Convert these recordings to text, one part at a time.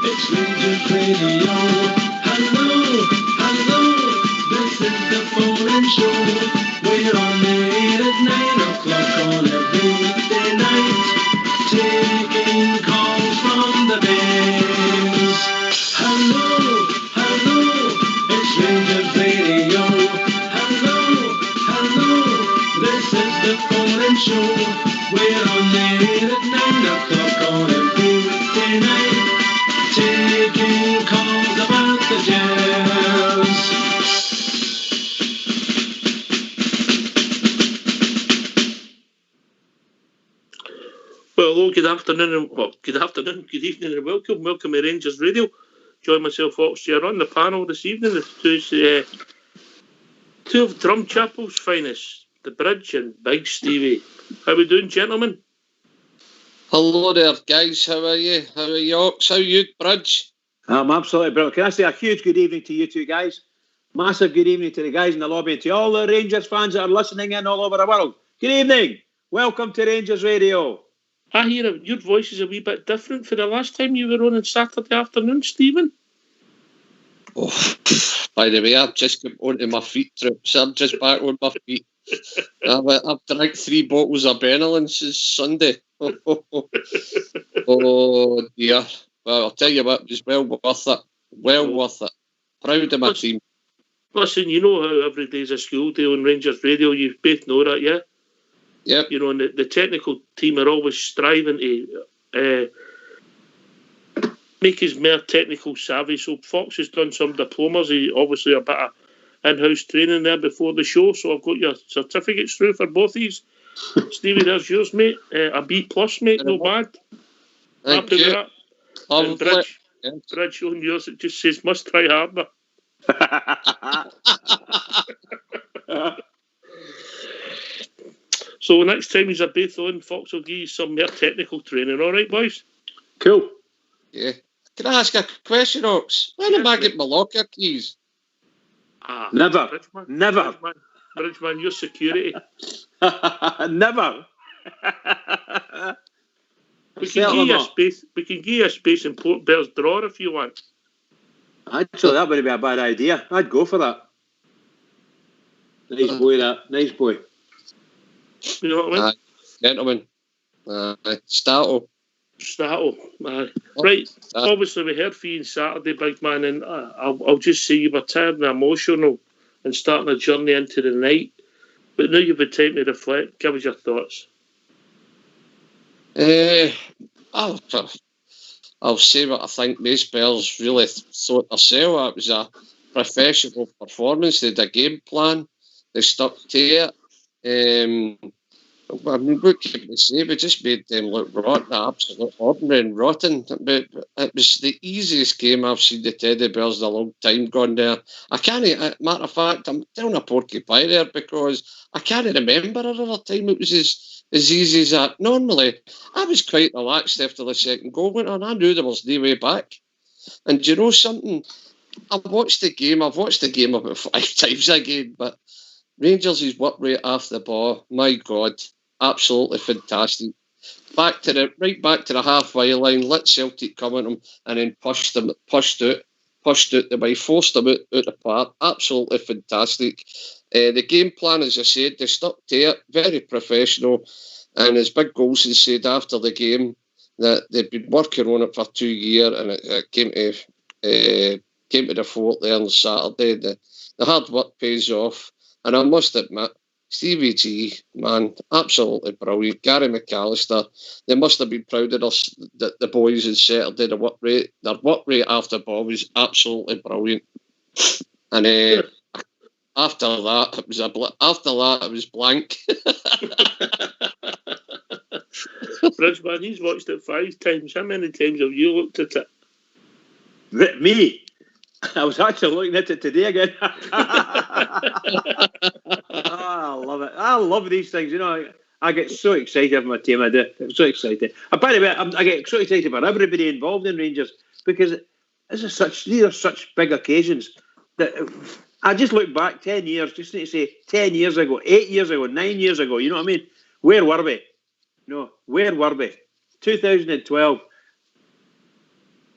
It's Rangers Radio. Hello, hello. This is the phone-in show. We're on the air at 9 o'clock on every weekday night, taking calls from the Bears. Hello, hello. It's Rangers Radio. Hello, hello. This is the phone-in show. We're on the air at 9 o'clock on every weekday night, taking calls about the Jazz. Well, hello, good afternoon, good evening, and welcome to Rangers Radio. Join myself, Fox, here on the panel this evening. Two of Drumchapel's finest, the Bridge and Big Stevie. How we doing, gentlemen? Hello there, guys. How are you? How are you, Ox? How are you, Bridge? I'm absolutely brilliant. Can I say a huge good evening to you two guys? Massive good evening to the guys in the lobby and to all the Rangers fans that are listening in all over the world. Good evening. Welcome to Rangers Radio. I hear your voice is a wee bit different for the last time you were on Saturday afternoon, Stephen. Oh, by the way, I've just got onto my feet, Trips. I'm just back on my feet. I've drank 3 bottles of Benelin since Sunday. Oh dear. Well, I'll tell you what, it was well worth it. Well worth it. Proud of my team. Listen, you know how every day's a school day on Rangers Radio. You both know that, yeah? Yep. You know, and the technical team are always striving to make us more technical savvy. So Fox has done some diplomas. He obviously a bit of in-house training there before the show. So I've got your certificates through for both these. Stevie, there's yours, mate. A B+, mate. No bad. Thank Happy you. with that. And Bridge on yours, it just says must try harder. So next time he's a both on, Fox will give you some more technical training. All right, boys? Cool. Yeah. Can I ask a question, Ox? When am I getting my locker keys? Never. Bridgeman, Never. Bridgeman, your security. Never. We can give you a space in Port Bell's drawer if you want. Actually, that wouldn't be a bad idea. I'd go for that. Nice boy, that. Nice boy. You know what I mean? Gentlemen. Stato. Right. Obviously, we heard for you on Saturday, big man, and I'll just say you were tired and emotional and starting a journey into the night. But now you've had time to reflect. Give us your thoughts. I'll say what I think. Most spells really thought themselves. It was a professional performance. They had a game plan. They stuck to it. I mean, what can we say? We just made them look rotten, absolute ordinary and rotten. But it was the easiest game I've seen the Teddy Bears in a long time gone there. I can't, matter of fact, I'm telling a porky pie there because I can't remember another time it was as easy as that. Normally, I was quite relaxed after the second goal went on. I knew there was no way back. And do you know something? I've watched the game about 5 times again, but Rangers' work rate off the ball, my God, absolutely fantastic. Right back to the halfway line, let Celtic come at them and then pushed out the way, forced them out the park. Absolutely fantastic. The game plan, as I said, they stuck to it, very professional. And as Big Golson said after the game, that they'd been working on it for 2 years, and it came to the fore there on Saturday. The hard work pays off. And I must admit, Stevie G, man, absolutely brilliant. Gary McAllister, they must have been proud of us, the boys on Saturday. Their work rate after ball was absolutely brilliant. And after that, it was blank. Bridgeman, he's watched it 5 times. How many times have you looked at it? Me? I was actually looking at it today again. I love it. I love these things. You know, I get so excited for my team. I do. I'm so excited. By the way, I get so excited for everybody involved in Rangers because these are such big occasions that I just look back 10 years, just need to say 10 years ago, 8 years ago, 9 years ago. You know what I mean? Where were we? No, where were we? 2012.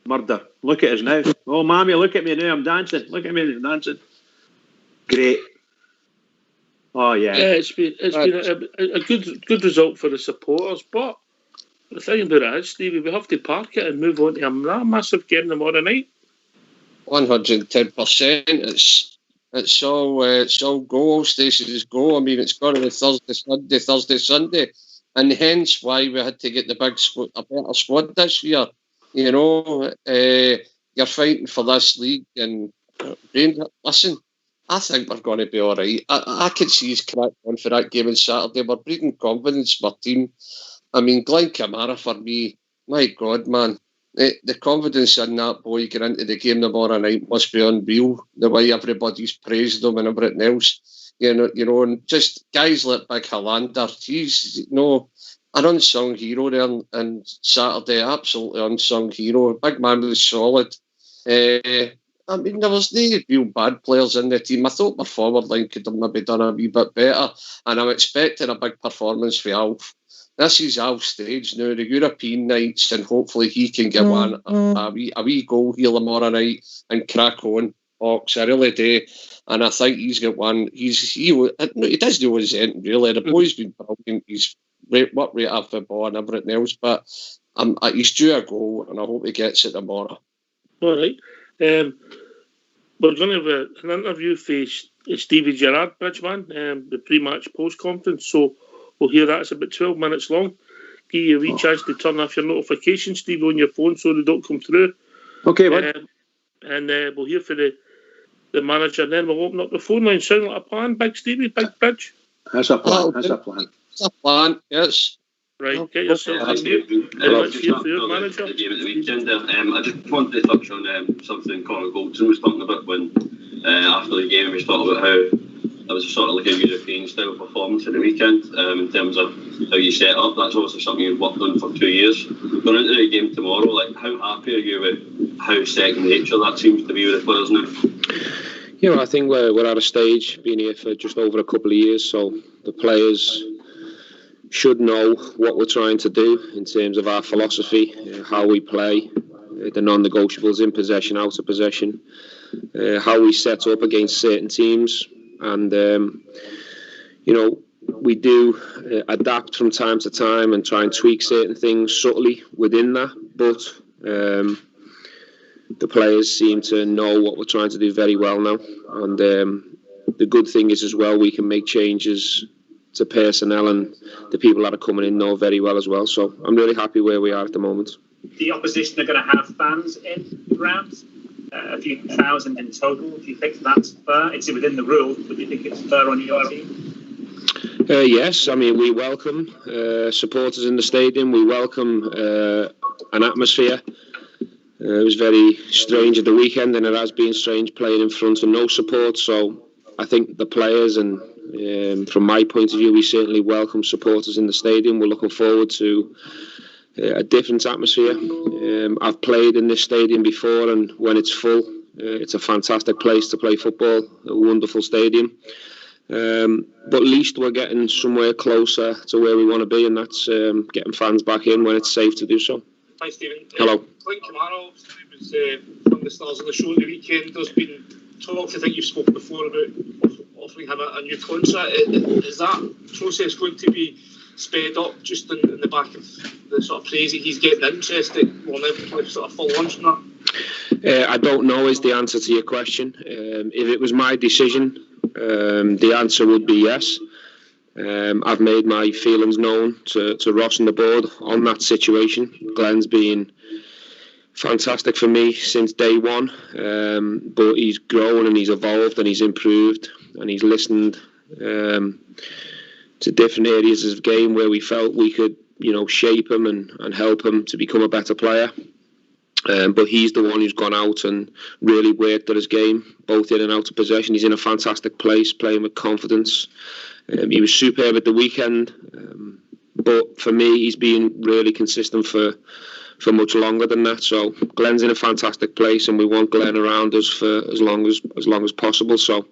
Murder. Look at us now. Oh, mammy, look at me now. I'm dancing. Look at me, I'm dancing. Great. Oh, yeah. Yeah, it's been a good result for the supporters, but the thing about it is, Stevie, we have to park it and move on to a massive game tomorrow night. 110%. It's all go. All stations go. I mean, it's got to be Thursday, Sunday, and hence why we had to get the big a better squad this year. You know, you're fighting for this league, and listen, I think we're going to be all right. I could see us crack on for that game on Saturday. We're breeding confidence for our team. I mean, Glenn Kamara for me, my God, man. The confidence in that boy getting into the game tomorrow night must be unreal. The way everybody's praised him and everything else, you know, and just guys like Big Helander, he's an unsung hero there on Saturday, absolutely unsung hero. Big man was solid. I mean, there was no real bad players in the team. I thought my forward line could have maybe done a wee bit better, and I'm expecting a big performance for Alf. This is Alf's stage now, the European nights, and hopefully he can give a wee goal here tomorrow night and crack on. Ox, I really do. And I think he's got one. He does know his end, really. The boy's been brilliant. He's worked right off the ball and everything else, but he's due a goal, and I hope he gets it tomorrow. All right. We're going to have an interview for Stevie Gerrard, Bridgeman, the pre-match post-conference, so we'll hear that. It's about 12 minutes long. Give you a wee chance to turn off your notifications, Steve, on your phone so they don't come through. Okay, bud. And we'll hear for the manager, and then we'll open up the phone line. Sound like a plan, Big Stevie, Big Bridge? That's a plan. That's a plan. It's a plan, yes. Right, get yourself in there. Let's hear for your manager. The game at the weekend there. I just wanted to touch on something Conor Goldson was talking about when after the game he was talking about how it was sort of like a European style performance at the weekend in terms of how you set up. That's obviously something you've worked on for 2 years. Going into the game tomorrow, like how happy are you with how second nature that seems to be with the players now? Yeah, well, I think we're at a stage, being here for just over a couple of years, so the players should know what we're trying to do in terms of our philosophy, how we play, the non-negotiables in possession, out of possession, how we set up against certain teams. And, we do adapt from time to time and try and tweak certain things subtly within that. But the players seem to know what we're trying to do very well now. And the good thing is as well, we can make changes to personnel, and the people that are coming in know very well as well. So I'm really happy where we are at the moment. The opposition are going to have fans in the grounds, a few thousand in total. Do you think that's fair? It's within the rules, but do you think it's fair on your team? Yes, I mean, we welcome supporters in the stadium. We welcome an atmosphere. It was very strange at the weekend, and it has been strange playing in front of no support. So I think the players and from my point of view, we certainly welcome supporters in the stadium. We're looking forward to a different atmosphere. I've played in this stadium before, and when it's full, it's a fantastic place to play football, a wonderful stadium. But at least we're getting somewhere closer to where we want to be, and that's getting fans back in when it's safe to do so. Hi, Stephen. Hello. Glenn Kamara was from the stars of the show on the weekend. There's been talks, I think you've spoken before, about offering him a new contract. Is that process going to be sped up just in the back of the sort of praise that he's getting interest that will now sort of full launch on that? I don't know is the answer to your question. If it was my decision, the answer would be yes. I've made my feelings known to Ross and the board on that situation. Glenn's been fantastic for me since day one, but he's grown and he's evolved and he's improved and he's listened to different areas of the game where we felt we could, shape him and help him to become a better player. But he's the one who's gone out and really worked at his game, both in and out of possession. He's in a fantastic place, playing with confidence. He was superb at the weekend, but for me, he's been really consistent for much longer than that. So Glenn's in a fantastic place, and we want Glenn around us for as long as possible. So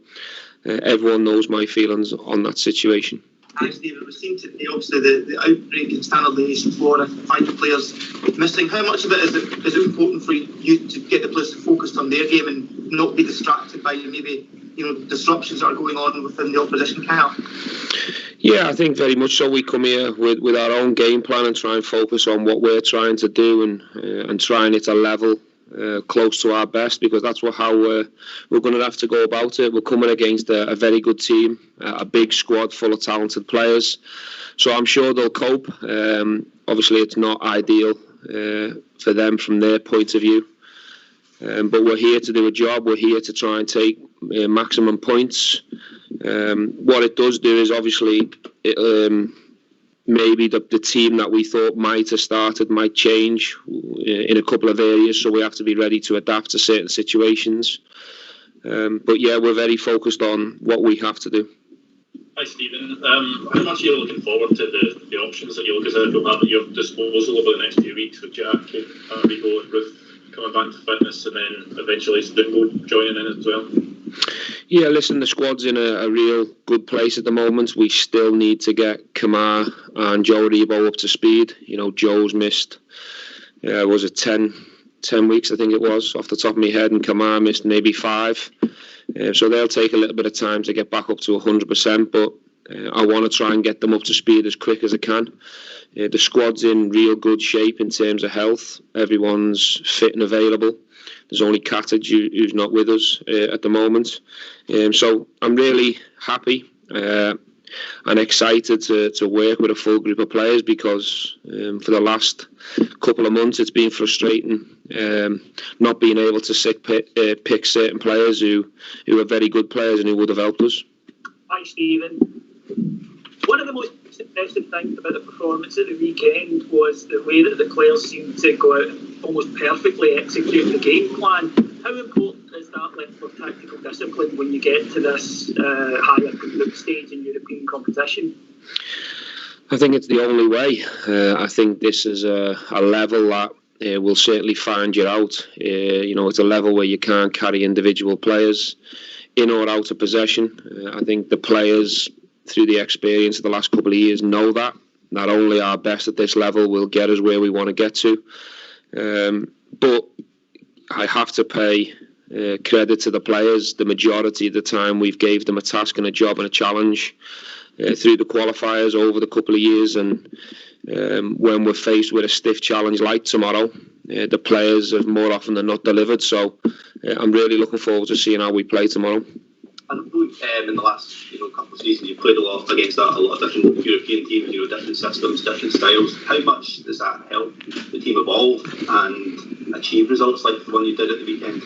everyone knows my feelings on that situation. Hi, Stephen. We seem to be obviously the outbreak in Standard Liège, Florida, 5 players missing. How much of it is it important for you to get the players focused on their game and not be distracted by maybe disruptions that are going on within the opposition camp? Yeah, I think very much so. We come here with our own game plan and try and focus on what we're trying to do and trying it a level close to our best, because that's how we're going to have to go about it. We're coming against a very good team, a big squad full of talented players, so I'm sure they'll cope. Obviously it's not ideal for them from their point of view, but we're here to do a job. We're here to try and take maximum points. What it does do is obviously maybe the team that we thought might have started might change in a couple of areas, so we have to be ready to adapt to certain situations. But yeah, we're very focused on what we have to do. Hi Stephen, how much are you looking forward to the options that you'll have at your disposal over the next few weeks with Jack, Rigo and Ruth coming back to fitness, and then eventually Stingo joining in as well? Yeah, listen, the squad's in a real good place at the moment. We still need to get Kamar and Joe Rebo up to speed. Joe's missed, was it 10 weeks, I think it was, off the top of my head, and Kamar missed maybe 5. So they'll take a little bit of time to get back up to 100%, but I want to try and get them up to speed as quick as I can. The squad's in real good shape in terms of health. Everyone's fit and available. There's only Katic who's not with us at the moment. So I'm really happy and excited to work with a full group of players, because for the last couple of months it's been frustrating not being able to pick certain players who are very good players and who would have helped us. Hi, Stephen. One of the most impressive things about the performance at the weekend was the way that the players seemed to go out and almost perfectly execute the game plan. How important is that level of tactical discipline when you get to this higher group stage in European competition? I think it's the only way. I think this is a level that will certainly find you out. It's a level where you can't carry individual players in or out of possession. I think the players, through the experience of the last couple of years, know that not only our best at this level will get us where we want to get to, but I have to pay credit to the players. The majority of the time we've gave them a task and a job and a challenge through the qualifiers over the couple of years, and when we're faced with a stiff challenge like tomorrow, the players have more often than not delivered. So I'm really looking forward to seeing how we play tomorrow. And in the last couple of seasons, you've played a lot against a lot of different European teams, different systems, different styles. How much does that help the team evolve and achieve results like the one you did at the weekend?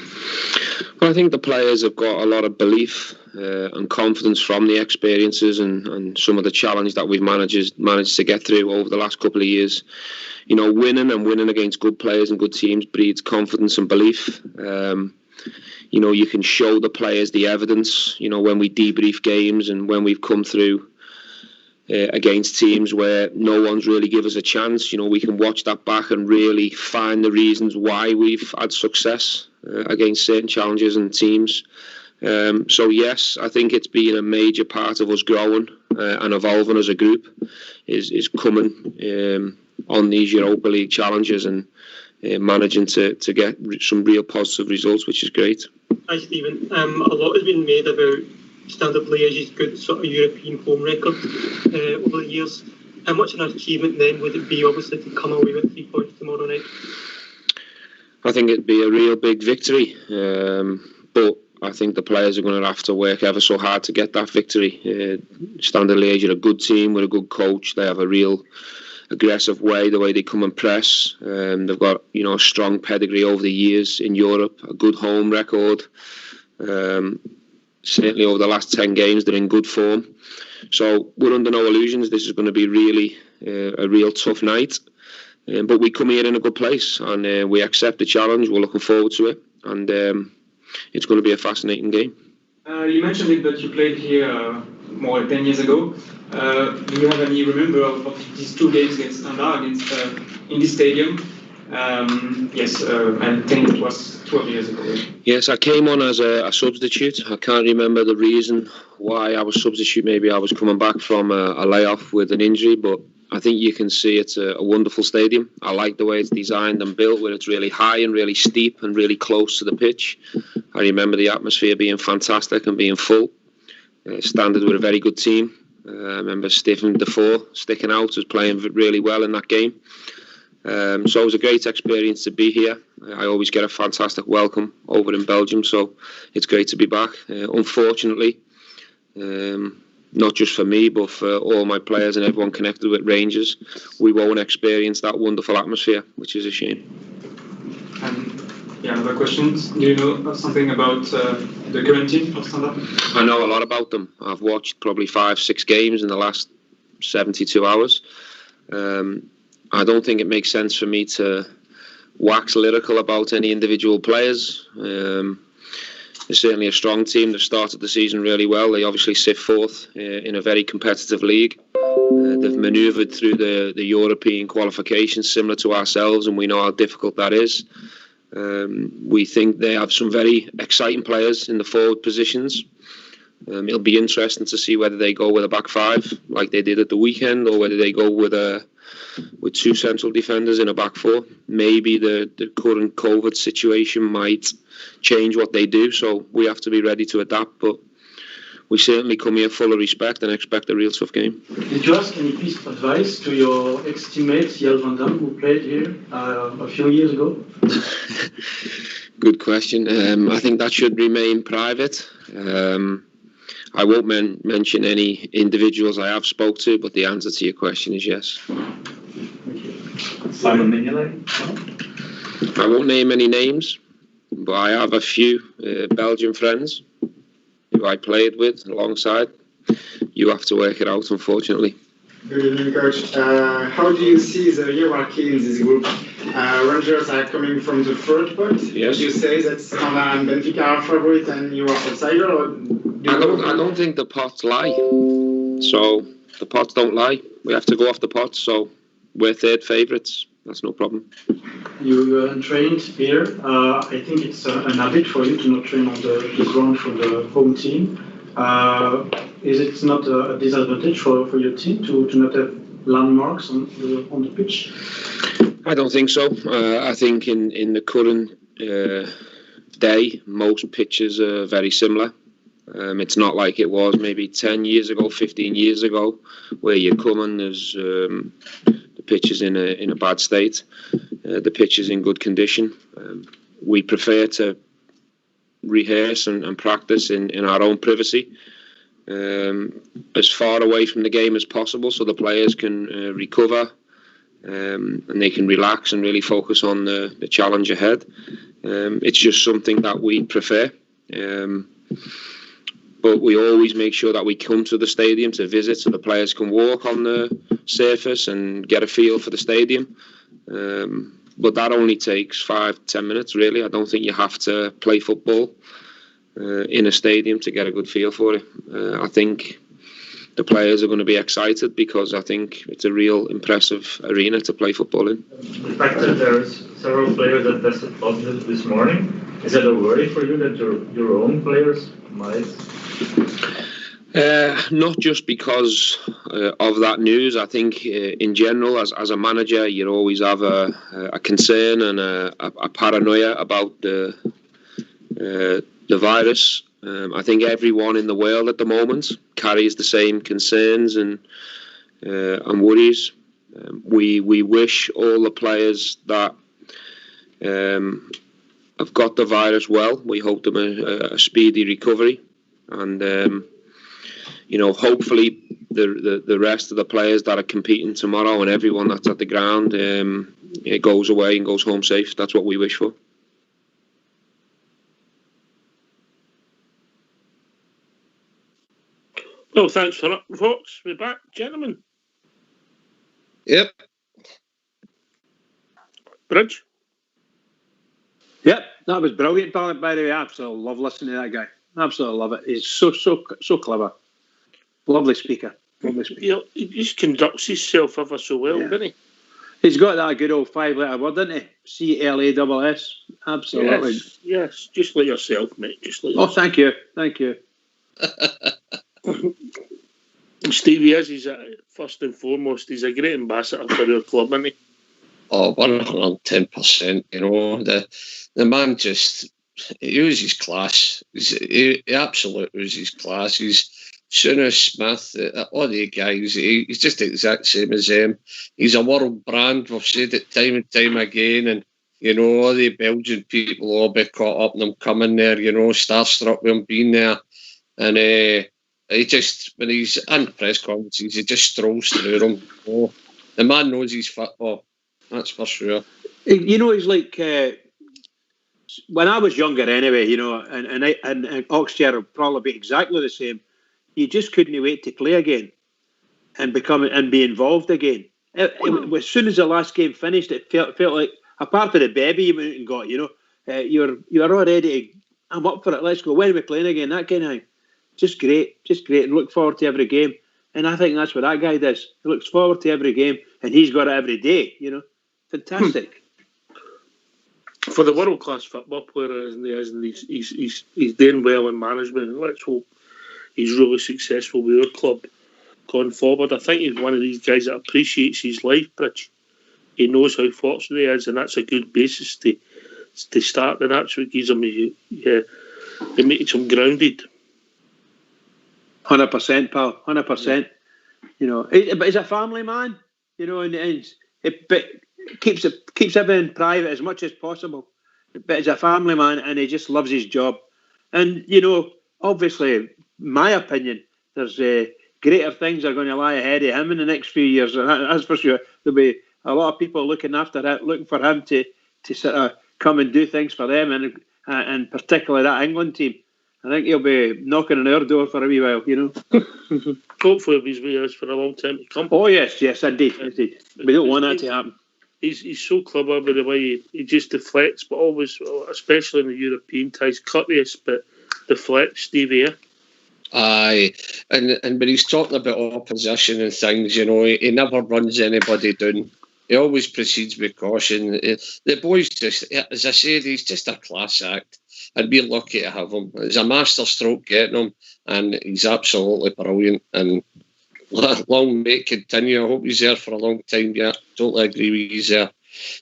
Well, I think the players have got a lot of belief and confidence from the experiences and some of the challenge that we've managed to get through over the last couple of years. Winning against good players and good teams breeds confidence and belief. You can show the players the evidence, when we debrief games and when we've come through against teams where no one's really give us a chance. We can watch that back and really find the reasons why we've had success against certain challenges and teams. So yes, I think it's been a major part of us growing and evolving as a group is coming on these Europa League challenges and managing to get some real positive results, which is great. Hi Stephen, a lot has been made about Standard Liège's good sort of European home record over the years. How much of an achievement then would it be, obviously, to come away with 3 points tomorrow night? I think it'd be a real big victory, but I think the players are going to have to work ever so hard to get that victory. Standard Liège are a good team with a good coach. They have a real aggressive way, the way they come and press. They've got a strong pedigree over the years in Europe, a good home record. Certainly over the last 10 games they're in good form. So we're under no illusions. This is going to be really a real tough night. But we come here in a good place and we accept the challenge. We're looking forward to it, and it's going to be a fascinating game. You mentioned it, but you played here more than 10 years ago. Do you have any remember of these 2 games against Standard in this stadium? Yes, I think it was 12 years ago. Yes, I came on as a substitute. I can't remember the reason why I was substitute. Maybe I was coming back from a layoff with an injury, but I think you can see it's a wonderful stadium. I like the way it's designed and built, where it's really high and really steep and really close to the pitch. I remember the atmosphere being fantastic and being full. Standard were a very good team. I remember Stephen Defoe sticking out, was playing really well in that game. So it was a great experience to be here. I always get a fantastic welcome over in Belgium, so it's great to be back. Unfortunately, not just for me, but for all my players and everyone connected with Rangers, we won't experience that wonderful atmosphere, which is a shame. Other questions? Do you know something about the current team of Standard? I know a lot about them. I've watched probably 5-6 games in the last 72 hours. I don't think it makes sense for me to wax lyrical about any individual players. They're certainly a strong team. They've started the season really well. They obviously sit fourth in a very competitive league. They've manoeuvred through the European qualifications similar to ourselves, and we know how difficult that is. We think they have some very exciting players in the forward positions. It'll be interesting to see whether they go with a back five like they did at the weekend, or whether they go with 2 central defenders in a back four. Maybe the current COVID situation might change what they do, so we have to be ready to adapt. But we certainly come here full of respect and expect a real tough game. Did you ask any piece of advice to your ex-teammate, Jelle van Dam, who played here a few years ago? Good question. I think that should remain private. I won't mention any individuals I have spoke to, but the answer to your question is yes. Simon Mignolet? I won't name any names, but I have a few Belgian friends who I played with alongside. You have to work it out, unfortunately. Good evening, Coach. How do you see the hierarchy in this group? Rangers are coming from the third pot. Yes. Would you say that Standard and Benfica are favorite and you are outsider? Or I don't think the pots lie. So the pots don't lie. We have to go off the pots. So we're third favourites. That's no problem. You trained here. I think it's an habit for you to not train on the ground for the home team. Is it not a disadvantage for your team to not have landmarks on the pitch? I don't think so. I think in the current day, most pitches are very similar. It's not like it was maybe 10 years ago, 15 years ago, where you come and there's the pitch is in a bad state. The pitch is in good condition. We prefer to rehearse and practice in our own privacy, as far away from the game as possible, so the players can recover and they can relax and really focus on the challenge ahead. It's just something that we prefer. But we always make sure that we come to the stadium to visit, so the players can walk on the surface and get a feel for the stadium. But that only takes 5-10 minutes, really. I don't think you have to play football in a stadium to get a good feel for it. I think the players are going to be excited because I think it's a real impressive arena to play football in. The fact that there's several players that tested positive this morning, is that a worry for you that your own players might? Not just because of that news. I think in general, as a manager, you always have a concern and a paranoia about the virus. I think everyone in the world at the moment carries the same concerns and worries. We wish all the players that have got the virus well. We hope them a speedy recovery, and hopefully the rest of the players that are competing tomorrow and everyone that's at the ground, it goes away and goes home safe. That's what we wish for. Well, thanks for that, folks. We're back, gentlemen. Yep. Bridge? Yep, that was brilliant, by the way. I absolutely love listening to that guy. Absolutely love it. He's so clever. Lovely speaker. He just conducts himself ever so well, doesn't he? He's got that good old 5-letter word, doesn't he? CLASS. Absolutely. Yes. Just like yourself, mate. Just like thank you. Stevie he's first and foremost, he's a great ambassador for our club, isn't he? Oh, 110%. You know, the man just, he was his class. He absolutely was his class. He's Sooner Smith, all the guys, he's just the exact same as them. He's a world brand, we've said it time and time again, and you know, all the Belgian people will all be caught up in him coming there, you know, starstruck with him being there. And he just, when he's in press conferences, he just strolls through them. Oh, the man knows his football, that's for sure. You know, he's like, when I was younger anyway, you know, and Oxford will probably be exactly the same. You just couldn't wait to play again and be involved again. As soon as the last game finished, it felt like, apart from the baby you went and got, you know, you're all ready to, I'm up for it, let's go. When are we playing again? That kind of thing. Just great, and look forward to every game. And I think that's what that guy does. He looks forward to every game, and he's got it every day, you know. Fantastic. For the world-class football player, isn't he? He's doing well in management, and let's hope he's really successful with our club going forward. I think he's one of these guys that appreciates his life, Bridge. He knows how fortunate he is, and that's a good basis to start, and that's what gives him, it makes him grounded. 100%, pal, 100%. You know, but he's a family man, you know, and it keeps everything private as much as possible. But he's a family man, and he just loves his job. And, you know, obviously, my opinion, there's greater things are going to lie ahead of him in the next few years. And that's for sure. There'll be a lot of people looking after that, looking for him to sort of come and do things for them, and particularly that England team. I think he'll be knocking on our door for a wee while, you know. Hopefully he's with us for a long time to come. Oh, yes, indeed. We don't want that to happen. He's so clever with the way he just deflects, but always, especially in the European ties, courteous, but deflects, Stevie. Aye, and when he's talking about opposition and things, you know, he never runs anybody down. He always proceeds with caution. The boy's just, as I said, he's just a class act, and we're lucky to have him. It's a master stroke getting him, and he's absolutely brilliant. And long may it continue. I hope he's there for a long time. Yeah, totally agree with you there.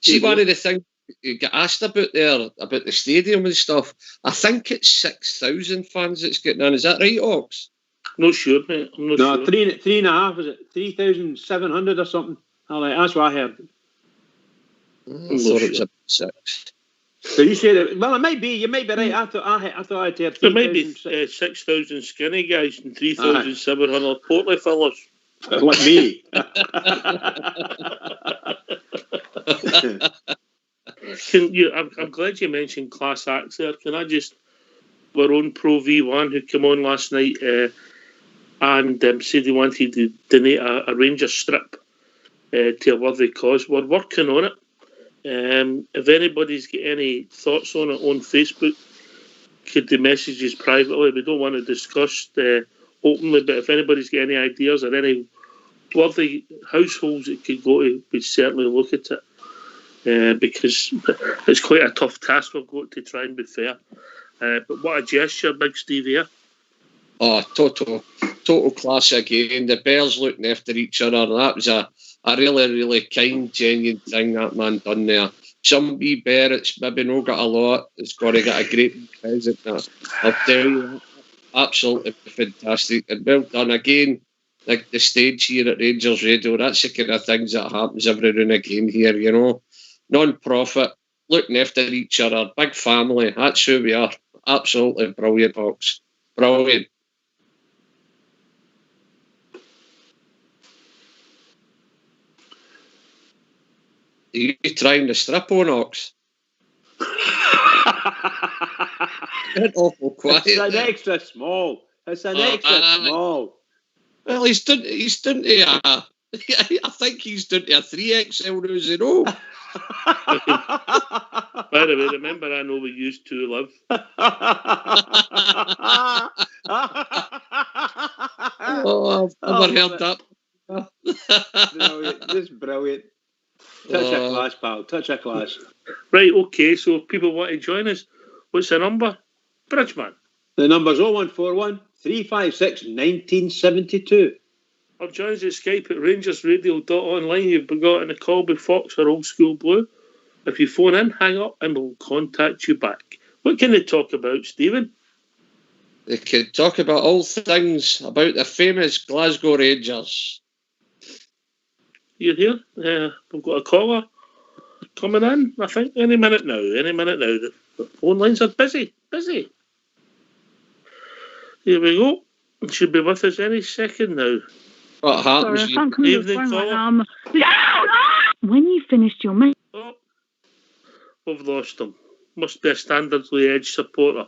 See, one of the things you get asked about there, about the stadium and stuff, I think it's 6,000 fans that's getting in. Is that right, Ox? Not sure, mate. I'm not sure. 3.5, is it? 3,700 or something? That's what I heard. I thought it was about 6. So you say that? Well, it might be. You might be right. I thought I'd heard 3,000. There might be 6,000 skinny guys and 3,700 portly fellas. Like me. I'm glad you mentioned class acts there. Can I just, our own Pro V1 who came on last night and said he wanted to donate a Rangers strip to a worthy cause. We're working on it. If anybody's got any thoughts on it on Facebook, could the messages privately. We don't want to discuss openly, but if anybody's got any ideas or any worthy households it could go to, we'd certainly look at it. Because it's quite a tough task we've got to try and be fair. But what a gesture, Big Steve here. Oh, total class again. The Bears looking after each other. That was a really, really kind, genuine thing that man done there. Some wee bear that's maybe not got a lot, it's got to get a great present. I'll tell you, absolutely fantastic. And well done again. Like the stage here at Rangers Radio, that's the kind of things that happens every now and again here, you know. Non-profit, looking after each other, big family, that's who we are. Absolutely brilliant, Hawks. Brilliant. Are you trying to strip on, Ox? It's awful quiet. It's an extra small. Small. Well, he's done to I think he's done to a 3XL now, you know. By the way, remember I know we used to live. Oh, I've never heard that. Brilliant. Just brilliant. Touch of class, pal. Touch of class. Right, okay, so if people want to join us, what's the number? Bridgeman. The number's 0141 356 1972. Or join us at Skype at rangersradio.online. You've got in a call with Fox or Old School Blue. If you phone in, hang up and we'll contact you back. What can they talk about, Stephen? They could talk about all things about the famous Glasgow Rangers. You're here? We've got a caller coming in, I think, any minute now. The phone lines are busy. Here we go. It should be with us any second now. What happens? Sorry, I can't come to the Evening phone right caller. now. When you finished your message. Oh, we've lost him. Must be a Standardly Edge supporter.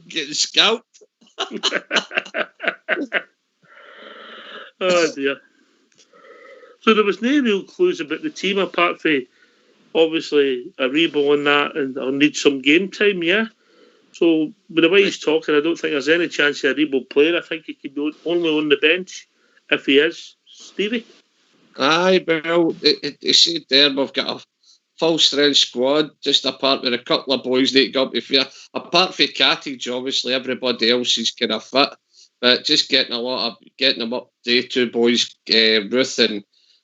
Getting scalped. Oh dear. So there was no real clues about the team apart from obviously Aribo and that, and I'll need some game time, yeah. So with the way he's talking, I don't think there's any chance of Aribo playing. I think he could be only on the bench if he is. Stevie? Aye, well, they said there we've got a full strength squad, just apart with a couple of boys that got me fair. Apart from Cottage, obviously everybody else is kind of fit, but just getting them up. They two boys, Ruth and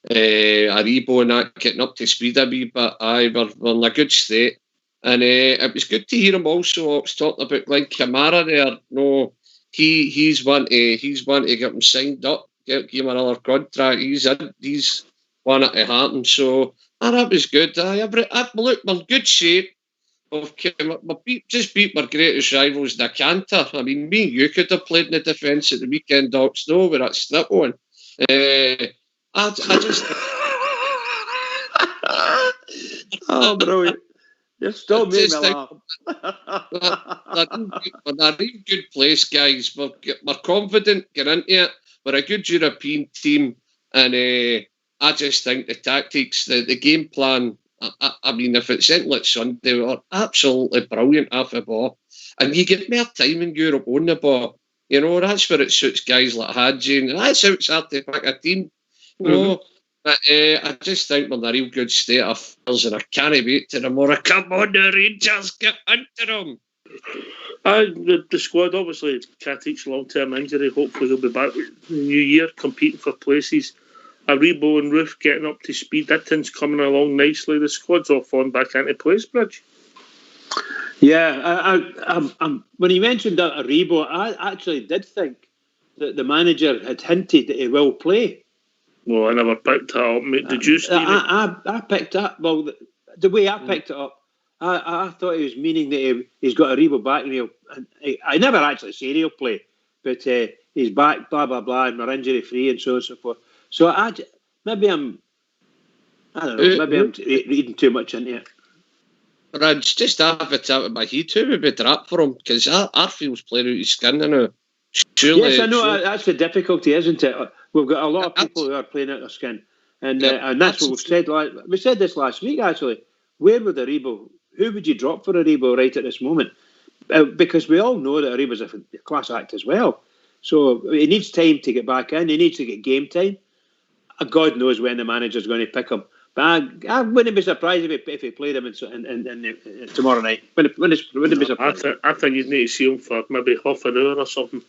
Aribo, and that getting up to speed a wee bit. Aye, we're in a good state, and it was good to hear him also. I was talking about Glenn Kamara there. No, he's wanting to get him signed up. Give him another contract. He's one at happen. So that was good. Look, we're in good shape. Just beat my greatest rivals, the Canter. I mean, me and you could have played in the defence at the weekend, Doc Snow, with that strip on. I just. Oh, brilliant. You're still making me laugh. We're in a really good place, guys. We're confident getting into it. We're a good European team, and I just think the tactics, the game plan, I mean, if it's in like Sunday, we're absolutely brilliant off the ball. And you get more time in Europe on the ball. You know, that's where it suits guys like Hadji, and that's how it's hard to pick a team. You know, but I just think we're in a real good state of affairs, and I can't wait to tomorrow. Come on, the Rangers, get into them. The squad, obviously, Katic's long-term injury. Hopefully he'll be back in the new year, competing for places. Aribo and Roof getting up to speed. That thing's coming along nicely. The squad's all falling back into place, Bridge. Yeah, when he mentioned that Aribo, I actually did think that the manager had hinted that he will play. Well, I never picked that up, mate. Did you, Stevie? I picked up. Well, the way I picked it up, I thought he was meaning that he's got Aribo back, and I never actually said he'll play, but he's back, blah blah blah, and we're injury free, and so on and so forth. So maybe I'm reading too much into it. Raj, just have it out of my head. Who would be trapped for him? Because Arfield's playing out his skin now. Surely, yes, I know. That's the difficulty, isn't it? We've got a lot of people who are playing out their skin, and that's what we've said. We said this last week, actually. Where would Aribo? Who would you drop for Aribo right at this moment? Because we all know that Aribo's a class act as well. So he needs time to get back in. He needs to get game time. God knows when the manager's going to pick him. But I wouldn't be surprised if he played him in tomorrow night. Wouldn't be surprised. I think you'd need to see him for maybe half an hour or something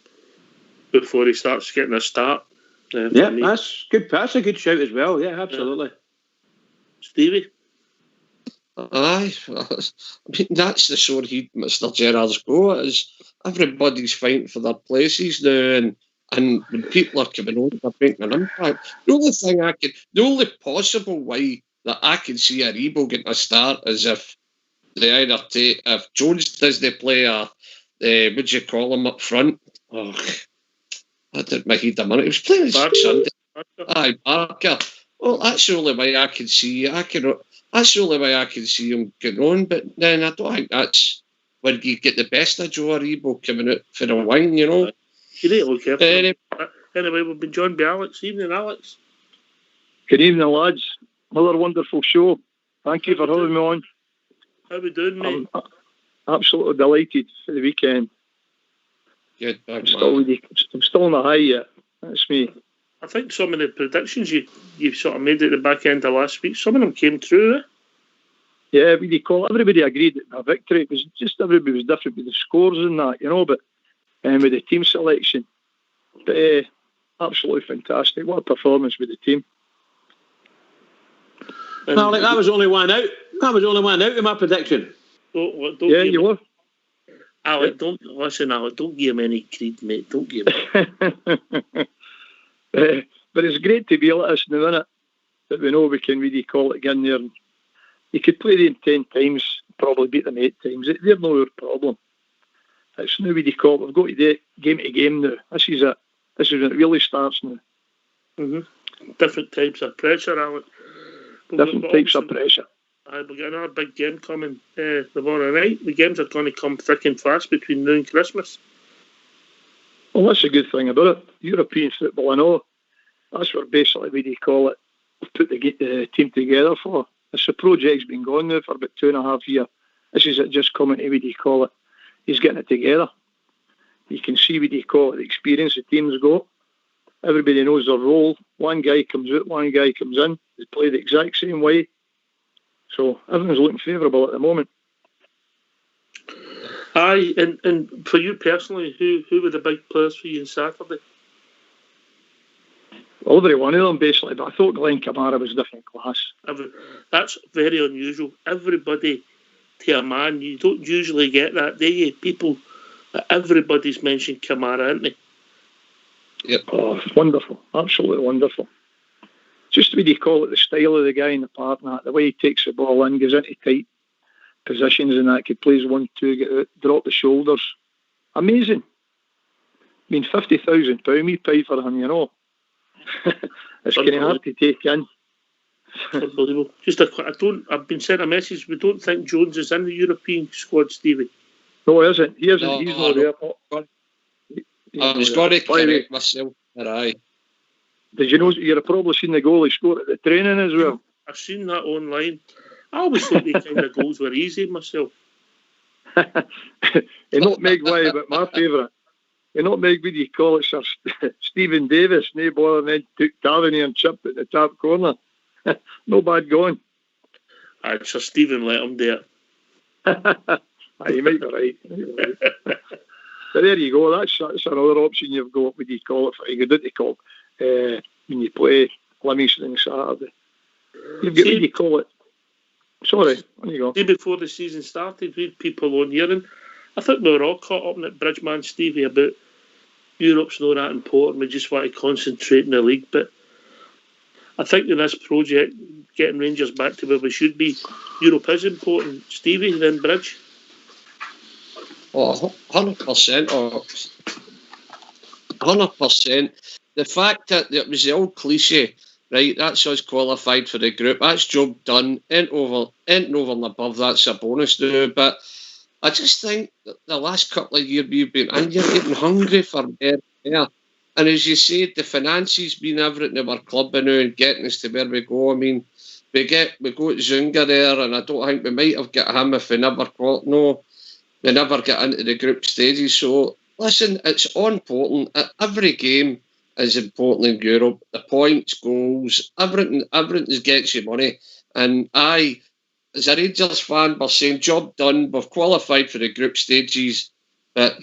before he starts getting a start. Yeah, that's good. That's a good shout as well. Yeah, absolutely. Stevie? Aye, I mean, that's the sort of Mr. Gerrard's go at, is everybody's fighting for their places now, and when people are coming on, they're making an impact. The only possible way that I can see Aribo getting a start is if they either if Jones doesn't play would you call him up front? Oh, I did my head a minute. He was playing Sunday. Aye, Barker. Well, that's the only way I can see. That's the only way I can see him getting on. But then I don't think that's where you get the best of Joe Aribo coming out for the wing, you know. You need to look careful. Anyway, we've been joined by Alex. Evening, Alex. Good evening, lads. Another wonderful show. Thank you for having me on. How we doing, mate? I'm absolutely delighted for the weekend. Good. I'm still on a high yet. That's me. I think some of the predictions you sort of made at the back end of last week, some of them came true. Yeah, what do you call it? Everybody agreed that a victory. It was just everybody was different with the scores and that, but with the team selection. But absolutely fantastic. What a performance with the team. Alec, that was only one out. That was only one out in my prediction. Don't you were. Alec, don't listen, Alec. Don't give him any credit, mate. Don't give him. But it's great to be like this now, isn't it? That we know we can really call it again there. And you could play them 10 times, probably beat them 8 times. They're no our problem. It's now really call it. We've got to do it game to game now. This is it. This is when it really starts now. Mm-hmm. Different types of pressure, Alec. Different types of pressure. We've got another big game coming tomorrow night. The games are going to come thick and fast between now and Christmas. Well, that's a good thing about it. European football, I know. That's what basically we call it. We've put the team together for. It's a project's been going now for about 2.5 years. This is it just coming to, what do you call it? He's getting it together. You can see, what do you call it, the experience the team's got. Everybody knows their role. One guy comes out, one guy comes in. They play the exact same way. So everything's looking favourable at the moment. Aye, and for you personally, who were the big players for you on Saturday? Well, every one of them basically, but I thought Glenn Kamara was different class. That's very unusual. Everybody to a man, you don't usually get that, do you? People, everybody's mentioned Kamara, aren't they? Yep. Oh, it's wonderful. Absolutely wonderful. Just what do you call it, the style of the guy in the park, and that, the way he takes the ball in, goes into tight positions and that, could plays 1-2, get out, drop the shoulders. Amazing. I mean, £50,000 we paid for him, It's kind of hard to take in. Unbelievable. I've been sent a message. We don't think Jones is in the European squad, Stevie. No, he isn't. He isn't. No, he's not there. I was going to correct myself. Aye. Did you know you've probably seen the goal he scored at the training as well? I've seen that online. I always thought these kind of goals were easy myself. Not Meg Way, but my favourite. Not Meg, what do you call it, Sir Stephen Davis, no bother, and then took Tavernier and chipped at the top corner. No bad going. Aye, Sir Stephen let him do it. You might be right. But there you go. That's another option you've got. What do you call it? For you go down to call when you play Livingston on Saturday. You've got, what do you call it? Sorry, on you go. See, before the season started, we had people on here, and I think we were all caught up in it, Bridgeman, Stevie, about Europe's not that important. We just want to concentrate in the league. But I think in this project, getting Rangers back to where we should be, Europe is important. Stevie, then Bridge. Oh, 100%. 100%. The fact that it was the old cliche, right? That's us qualified for the group. That's job done. Ain't over and above. That's a bonus now. But I just think that the last couple of years we've been, and you're getting hungry for more. And as you said, the finances been everything of our club now and getting us to where we go. I mean, we got Zunga there, and I don't think we might have got him if we never got we never get into the group stages. So listen, it's all important. Every game is important in Europe. The points, goals, everything gets you money. And I, as a Rangers fan, we're saying job done. We've qualified for the group stages. But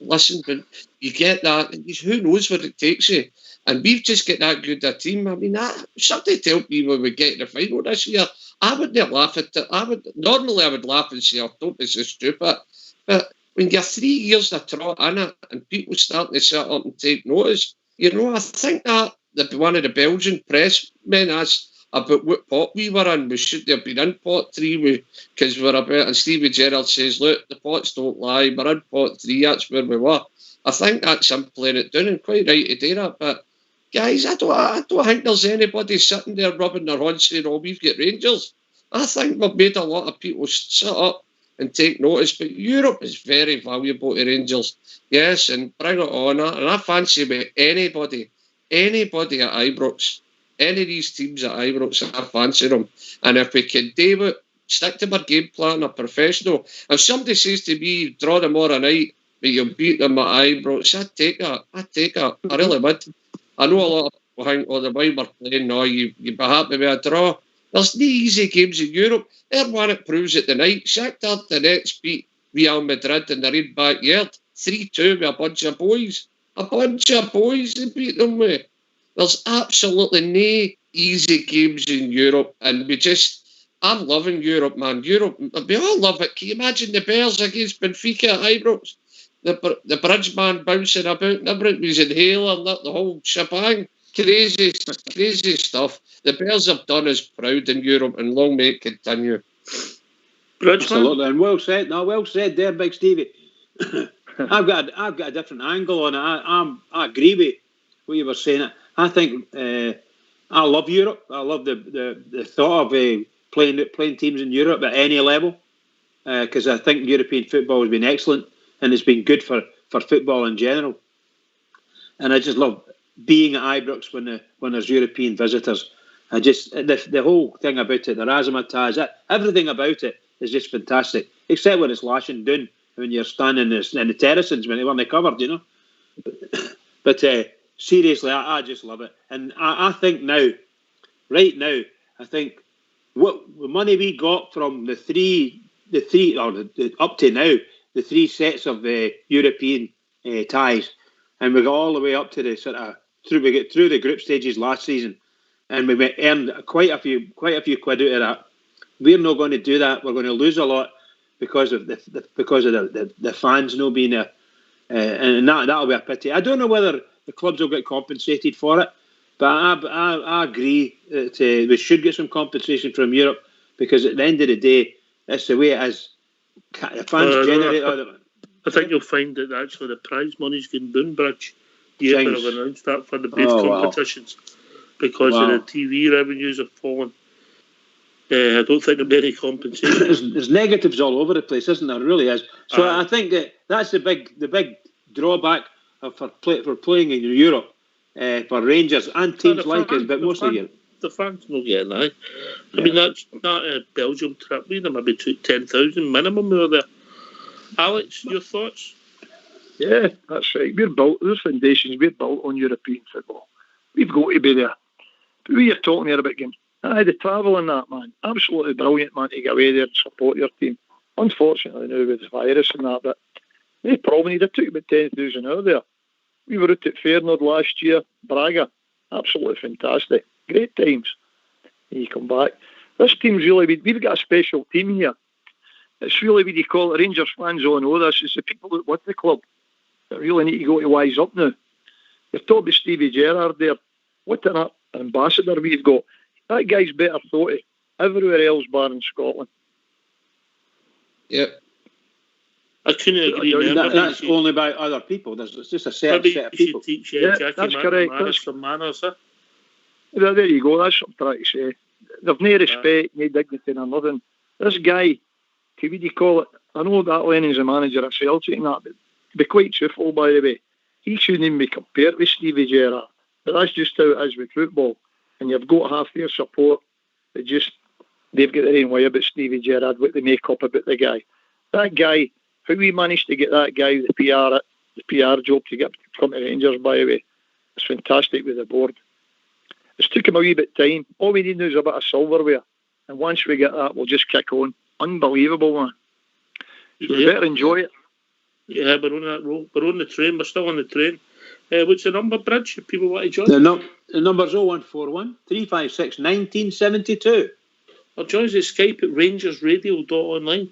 listen, but you get that. Who knows where it takes you? And we've just got that good a team. I mean, something tell me when we get to the final this year, I wouldn't laugh at it. Normally I would laugh and say, oh, don't be so stupid. But when you're 3 years of trot in it and people starting to sit up and take notice, I think that one of the Belgian press men asked about what pot we were in. We should have been in pot 3 because we're about, and Stevie Gerrard says, look, the pots don't lie, we're in pot 3, that's where we were. I think that's him playing it down, and quite right to do that. But guys, I don't think there's anybody sitting there rubbing their hands saying, oh, we've got Rangers. I think we've made a lot of people sit up and take notice, but Europe is very valuable to Rangers. Yes, and bring it on. And I fancy with anybody at Ibrox, any of these teams at Ibrox, I fancy them. And if we can do it, stick to our game plan, a professional. If somebody says to me, draw them tomorrow night, but you'll beat them at Ibrox, I'd take that. I really would. I know a lot of people think, the way we're playing now, you'd be happy with a draw. There's no easy games in Europe. There's one that proves it tonight. Shakhtar Donetsk beat Real Madrid in their own backyard. 3-2 with a bunch of boys. A bunch of boys they beat them with. There's absolutely no easy games in Europe. And I'm loving Europe, man. Europe, we all love it. Can you imagine the Bears against Benfica at Ibrox? The bridge man bouncing about and everything was in Helander, the whole shebang. Crazy stuff. The Bears have done us proud in Europe, and long may it continue. Absolutely, and well said. No, well said there, Big Stevie. I've got a different angle on it. I agree with what you were saying. I think I love Europe. I love the thought of playing teams in Europe at any level, because I think European football has been excellent and it's been good for football in general. And I just love being at Ibrox when there's European visitors. I just the whole thing about it, the razzmatazz, everything about it is just fantastic. Except when it's lashing down when you're standing in the terraces when they're covered, you know. But seriously, I just love it, and I think right now, I think what the money we got from the three up to now, the 3 sets of European ties, and we got all the way up to the sort of we get through the group stages last season, and we earned quite a few quid out of that. We're not going to do that. We're going to lose a lot because of the fans not being there, and that'll be a pity. I don't know whether the clubs will get compensated for it, but I agree that we should get some compensation from Europe, because at the end of the day, that's the way it is. The fans generate. I think you'll find that actually the prize money's going down, Bridge. The have announced that for the base competitions because of the TV revenues have fallen. I don't think there'll be any compensation. There's negatives all over the place, isn't there? There really is. So I think that's the big drawback for playing in Europe for Rangers and teams like us, but mostly Europe. The fans will get that. I mean, that Belgium trip, we maybe took 10,000 minimum over there. Alex, your thoughts? Yeah, that's right. We're built, those foundations, we're built on European football. We've got to be there. But we are talking here about games. The travel and that, man. Absolutely brilliant, man, to get away there and support your team. Unfortunately, now with the virus and that, but they probably took about 10,000 out there. We were out at Feyenoord last year, Braga. Absolutely fantastic. Great times. And you come back. This team's really, we've got a special team here. It's really, what do you call it, Rangers fans all know this. It's the people that with the club that really need to go to wise up now. You've talked about Stevie Gerrard there. What an ambassador we've got. That guy's better thought of everywhere else bar in Scotland. Yep. I couldn't agree more. That's only by other people. It's just a set of people. Teach that's correct. Some manners, huh? There you go. That's what I'm trying to say. There's no respect, no dignity, no nothing. This guy, what do you call it? I know that Lennon's a manager at Celtic and that, but to be quite truthful, by the way, he shouldn't even be compared with Stevie Gerrard. But that's just how it is with football. And you've got half their support that they've got their own way about Stevie Gerrard, what they make up about the guy. That guy, how we managed to get that guy the PR job to get to come to Rangers, by the way, it's fantastic with the board. It's took him a wee bit of time. All we need now is a bit of silverware. And once we get that, we'll just kick on. Unbelievable, man. So we better enjoy it. Yeah, we're on that roll. We're on the train. We're still on the train. What's the number, Bridge, if people want to join? The number's 0141 356 1972. Or join us at Skype at rangersradio.online.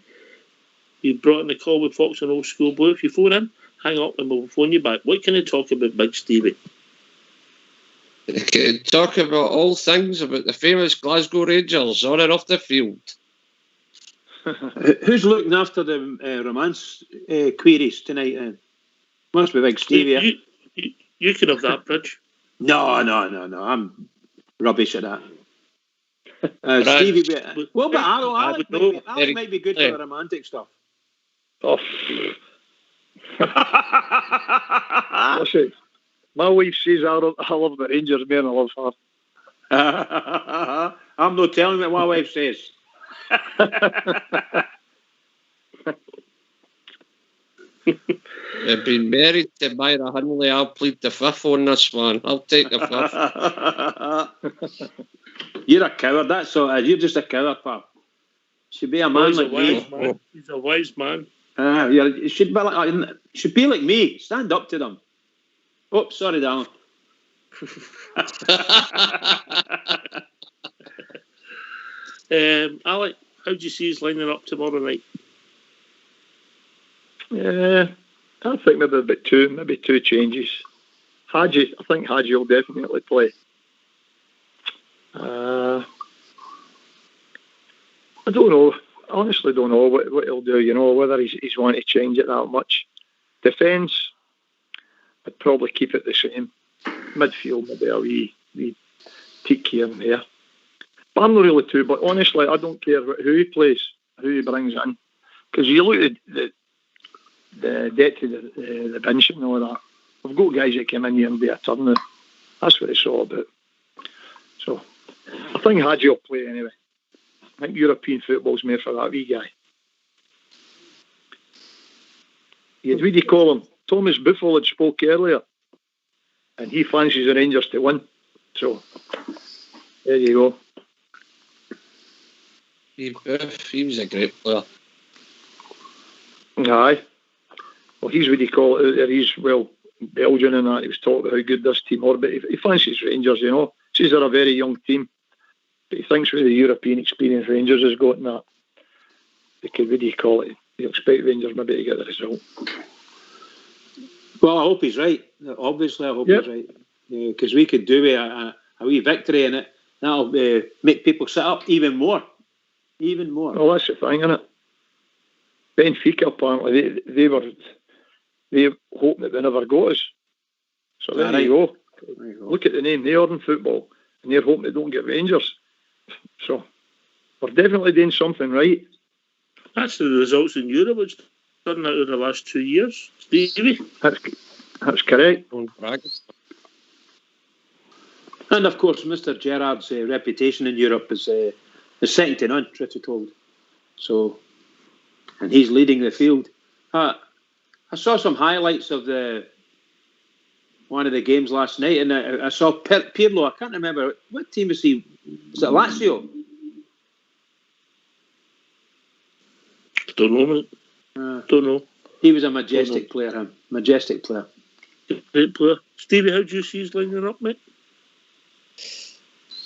You brought in the call with Fox and Old School Blue. If you phone in, hang up and we'll phone you back. What can I talk about, Big Stevie? I can talk about all things about the famous Glasgow Rangers on and off the field. Who's looking after the romance queries tonight? Must be Big Stevie. You can have that, Bridge. No. I'm rubbish at that. Stevie, but Alex might be good for the romantic stuff. Oh. Listen, my wife says I love the Rangers more than I love her. I'm not telling what my wife says. I've been married to Myra Hinley. I'll plead the fifth on this one. I'll take the fifth. You're a coward, that's all. You're just a coward, pal. Should be a man like me. He's a wise man. You should be like me. Stand up to them. Oh, sorry, darling. Alec, how do you see us lining up tomorrow night? Yeah, I think maybe two changes. I think Hadji will definitely play. I don't know. I honestly don't know what he'll do. You know, whether he's going to change it that much. Defence, I'd probably keep it the same. Midfield, maybe a wee tweak here and there. But I'm not really too. But honestly, I don't care who he plays, who he brings in, because you look at the debt to the bench and all that. We've got guys that come in here and be a turn now. That's what it's all about. So I think Hadji will play anyway. I think European football's made for that wee guy. What do you call him? Thomas Buffel had spoke earlier, and he fancies the Rangers to win. So there you go. He was a great player. Aye. Well, he's what you call it out there. He's, Belgian and that. He was talking about how good this team are, but he fancies Rangers, you know. Says they're a very young team. But he thinks with the European experience Rangers has got in that, they could, what do you call it? You expect Rangers maybe to get the result. Well, I hope he's right. Obviously, I hope he's right. Because we could do a wee victory in it. That'll make people sit up even more. Even more. Well, that's the thing, isn't it? Benfica, apparently, they hoping that they never got us. So there you go. Look at the name they are in football, and they're hoping they don't get Rangers. So we're definitely doing something right. That's the results in Europe. It's done that in the last 2 years, Stevie. That's correct. And of course, Mr. Gerrard's reputation in Europe is second to none, truth be told. So, and he's leading the field. I saw some highlights of one of the games last night, and I saw Pirlo. I can't remember what team is he. Was it Lazio? Don't know, mate. Don't know. He was a majestic player. Majestic player. Great player. Stevie, how do you see us lining up, mate?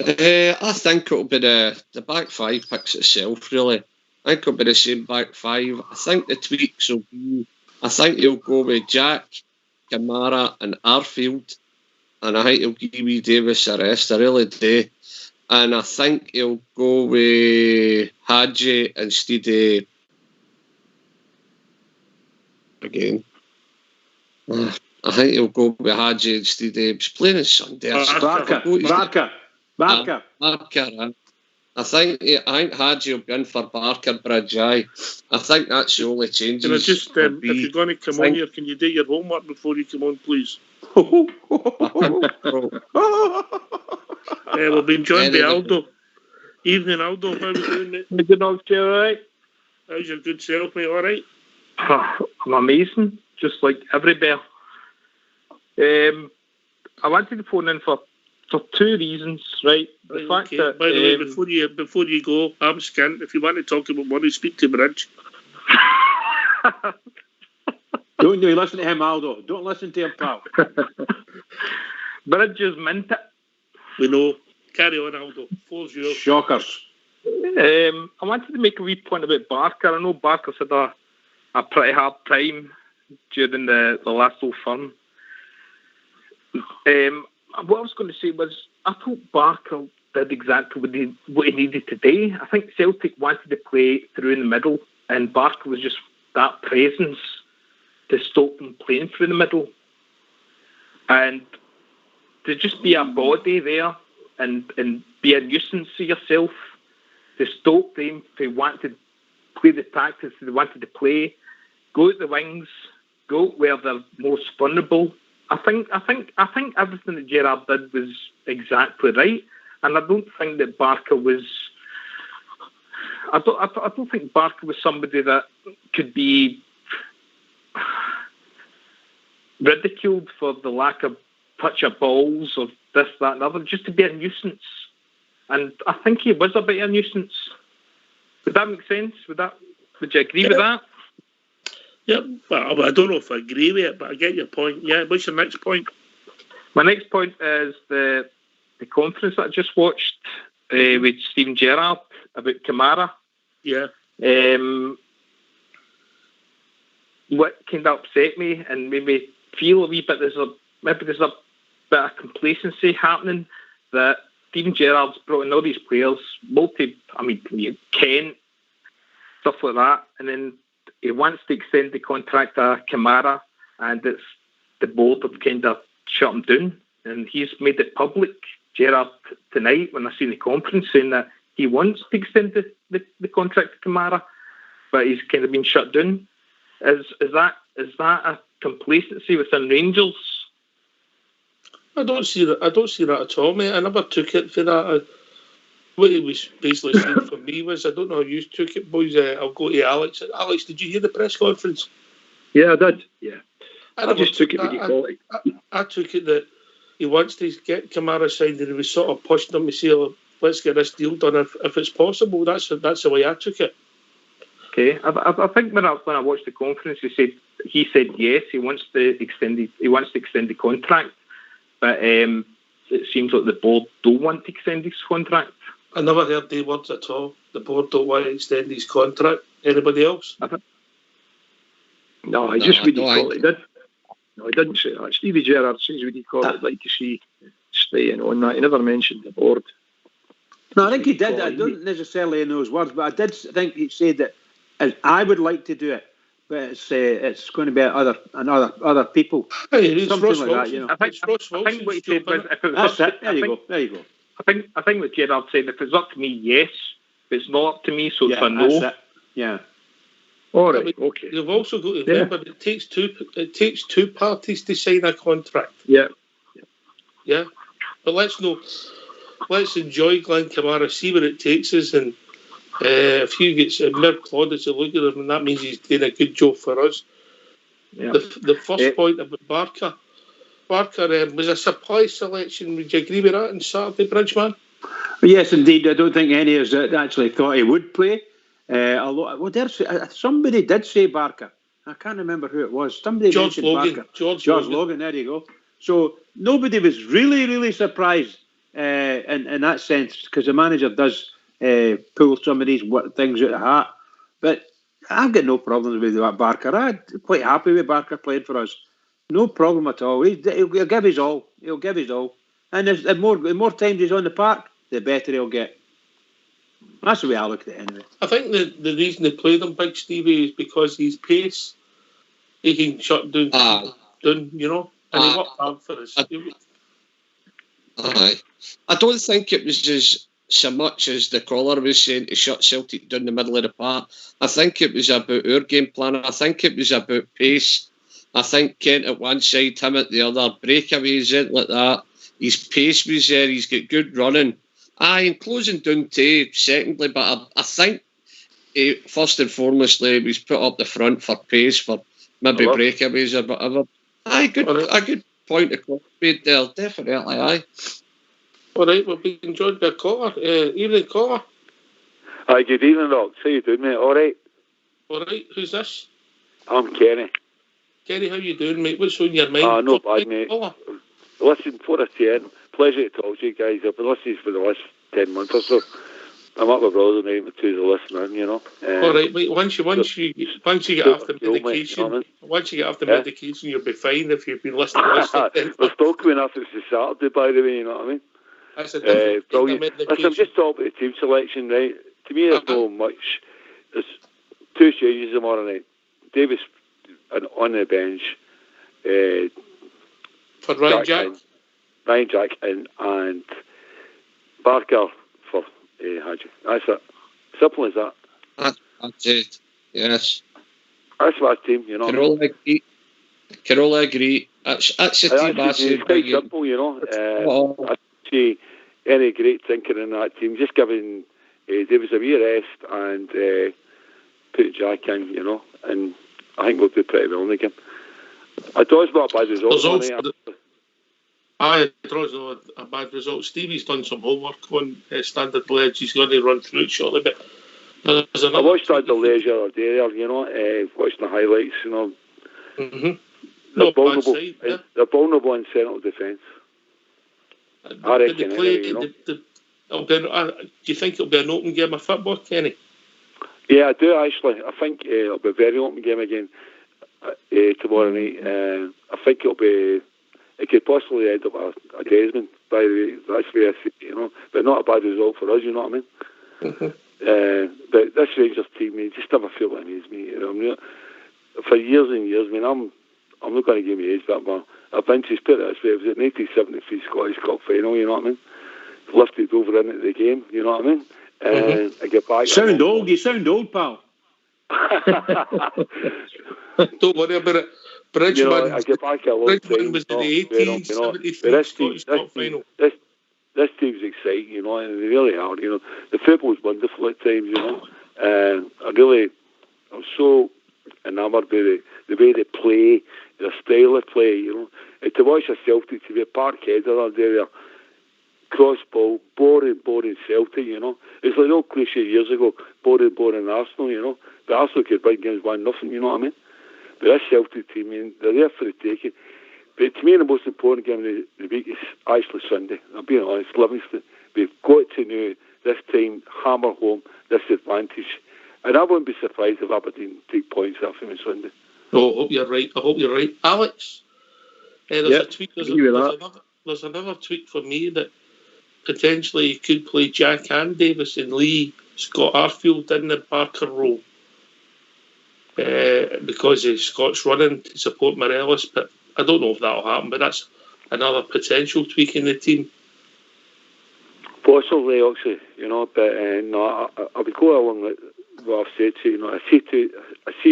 I think it'll be the back five picks itself, really. I think it'll be the same back five. I think the tweaks will be, I think he'll go with Jack, Kamara and Arfield, and I think he'll give me Davis a rest. I really do. And I think he'll go with Hadji instead of again. I think he'll go with Hadji instead of he's playing on Sunday. Barker. I think Hadji will be in for Barker Bridge. I think that's the only change. Can I just, if you're going to come on here, can you do your homework before you come on, please? We've been joined by Aldo. Evening, Aldo. How are we doing, mate? Good night, all right. How's your good self, mate? All right? I'm amazing, just like every bear. I wanted to phone in for two reasons, right? The fact that, by the way, before you go, I'm skint. If you want to talk about money, speak to Bridge. Don't you listen to him, Aldo. Don't listen to him, pal. Bridge is meant it. We know. Carry on, Aldo. Floor's yours. Shockers. I wanted to make a wee point about Barker. I know Barker's had a pretty hard time during the last Old Firm. What I was going to say was, I thought Barker did exactly what he needed to do. I think Celtic wanted to play through in the middle, and Barker was just that presence to stop them playing through the middle. And to just be a body there and be a nuisance to yourself, to stop them if they wanted to play the tactics they wanted to play, go at the wings, go where they're most vulnerable. I think everything that Gerrard did was exactly right, and I don't think that Barker was. I don't think Barker was somebody that could be. ridiculed for the lack of touch of balls or this, that, and other, just to be a nuisance. And I think he was a bit of a nuisance. Would that make sense? Would you agree with that? Yeah, but I don't know if I agree with it, but I get your point. Yeah, what's your next point? My next point is the conference that I just watched with Steven Gerrard about Kamara. Yeah. What kind of upset me and made me feel a wee bit there's a bit of complacency happening, that Steven Gerrard's brought in all these players, Kent, stuff like that, and then he wants to extend the contract to Kamara, and it's the board have kind of shut him down, and he's made it public, Gerrard, tonight when I seen the conference, saying that he wants to extend the contract to Kamara, but he's kind of been shut down. Is that a complacency within Rangers? I don't see that at all, mate. I never took it for that. What he was basically saying for me was, I don't know how you took it, boys. I'll go to Alex. Alex, did you hear the press conference? Yeah, I did. Yeah, I just took it when you called it. I took it that he wants to get Kamara signed, and he was sort of pushing him to say, let's get this deal done if it's possible. That's the way I took it. Okay, I think when I watched the conference, he said yes, he wants to extend the contract, but it seems like the board don't want to extend his contract. I never heard the words at all. The board don't want to extend his contract. Anybody else? No, I just wouldn't call it. No, he didn't say that. Stevie Gerrard says would he call it like to see staying on that. He never mentioned the board. No, I think he did. I don't necessarily know his words, but I did think he said that I would like to do it, but it's going to be other people. Hey, something Ross like Wilson. that, you know. I think what he said was, if it was that's up, it. There you go. I think what Gerrard said, if it's up to me, yes. If it's not up to me, so it's a no. That's it. Yeah. All right. Okay. You've also got to remember it takes two parties to sign a contract. Yeah. Yeah. But let's enjoy Glenn Kamara, see where it takes us, and if he gets Mir Claudius to look at him, and that means he's doing a good job for us. Yeah. The first point about Barker was a surprise selection. Would you agree with that on Saturday, Bridgeman? Yes, indeed. I don't think any of us actually thought he would play. Somebody did say Barker. I can't remember who it was. Somebody mentioned Barker. George Logan. There you go. So nobody was really, really surprised in that sense, because the manager does pull some of these things out of the hat. But I've got no problems with that Barker. I'm quite happy with Barker playing for us. No problem at all. He'll give his all. He'll give his all. And the more times he's on the park, the better he'll get. That's the way I look at it anyway. I think the reason they played him, Big Stevie, is because his pace, he can shut down, you know, and he worked hard for us. Aye. I don't think it was as so much as the caller was saying to shut Celtic down the middle of the park. I think it was about our game plan. I think it was about pace. I think Kent at one side, him at the other, breakaways out like that. His pace was there. He's got good running. And closing down too, secondly, but I think first and foremost, he was put up the front for pace, for maybe breakaways or whatever. A good point across made there, definitely, aye. All right, we'll be enjoyed by a caller. Evening, caller. Hi, good evening, Rox. How you doing, mate? All right? All right, who's this? I'm Kenny. Kenny, how you doing, mate? What's on your mind? Not bad, mate. Listen, for a 10, pleasure to talk to you guys. I've been listening for the last 10 months or so. I'm up with brother, mate, to the listening, you know. All right, mate. Once you get off the medication, medication, you'll be fine if you've been listening. We're still coming up. It's a Saturday, by the way. You know what I mean? That's a different brilliant. Listen, I'm just talking about the team selection, right? To me, there's no much. There's two changes tomorrow night. Davis on the bench. For Ryan Jack and Barker for Hadji. That's it. Simple as that. That's it. Yes. That's my team, you know. Carola agree. That's the team I say. It's quite simple, you know. I don't see any great thinking in that team. Just giving Davis a wee rest and put Jack in, you know. And I think we'll do pretty well in the game. A draw's not a bad result. There's Money. also a draw's not a bad result. Stevie's done some homework on Standard Liège. He's going to run through it shortly, but there's I another. watched Standard Liège the other day, watching the highlights, They're vulnerable. Side, yeah. They're vulnerable in central defence. I reckon. Do you think it'll be an open game of football, Kenny? Yeah, I do actually. I think it'll be a very open game again tomorrow night. I think it could possibly end up a Desmond. By the way, that's where I see it, but not a bad result for us. You know what I mean? Mm-hmm. But this Rangers team, just never feel what amaze me. For years and years, I'm not going to give me age, but I've been to put it this way. It was at 1973 Scottish Cup final. You know what I mean? Lifted over into the game. You know what I mean? I get back. You sound old, pal. Don't worry about it. Bridgman, I get back a long time. Was in the 80s, 73 Scottish Cup final. This team's exciting, and they really are. The football's wonderful at times, and I'm so enamoured by the way they play, their style of play, And to watch a Celtic to be a Parkhead or there, cross ball, boring Celtic, It's like old cliche years ago, boring Arsenal, But Arsenal could win games 1-0, you know what I mean? But this Celtic team, they're there for the taking. But to me, the most important game of the week is actually Sunday. I'm being honest, Livingston. We've got to know this time, hammer home this advantage. And I wouldn't be surprised if Aberdeen take points after me Sunday. Oh, I hope you're right. Alex, there's a tweet. There's another tweet for me that potentially you could play Jack and Davis and Lee Scott Arfield in the Barker role because Scott's running to support Morelos, but I don't know if that'll happen, but that's another potential tweak in the team. Possibly, actually, but no, I would go along with what I've said to you. I see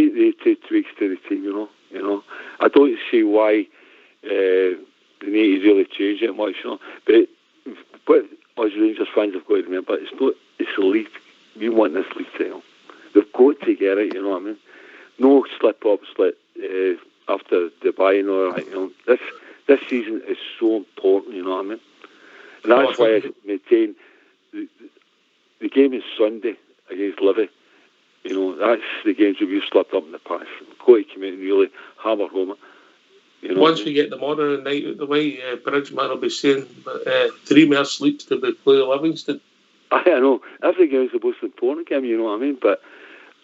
the two tweaks to the team, I don't see why they need to really change it much, But as Rangers fans have got to remember, it's the league. We want this league title. We've got to get it, you know what I mean? No slip-ups after Dubai and all that, This season is so important, you know what I mean? And that's why I maintain the game is Sunday against Livy. That's the games that we've slipped up in the past. We've got to come in and really hammer home it. Once we get the modern night out the way, Bridgman will be saying 3 more sleeps to be play Livingston. I know. Every game is the most important game, you know what I mean? But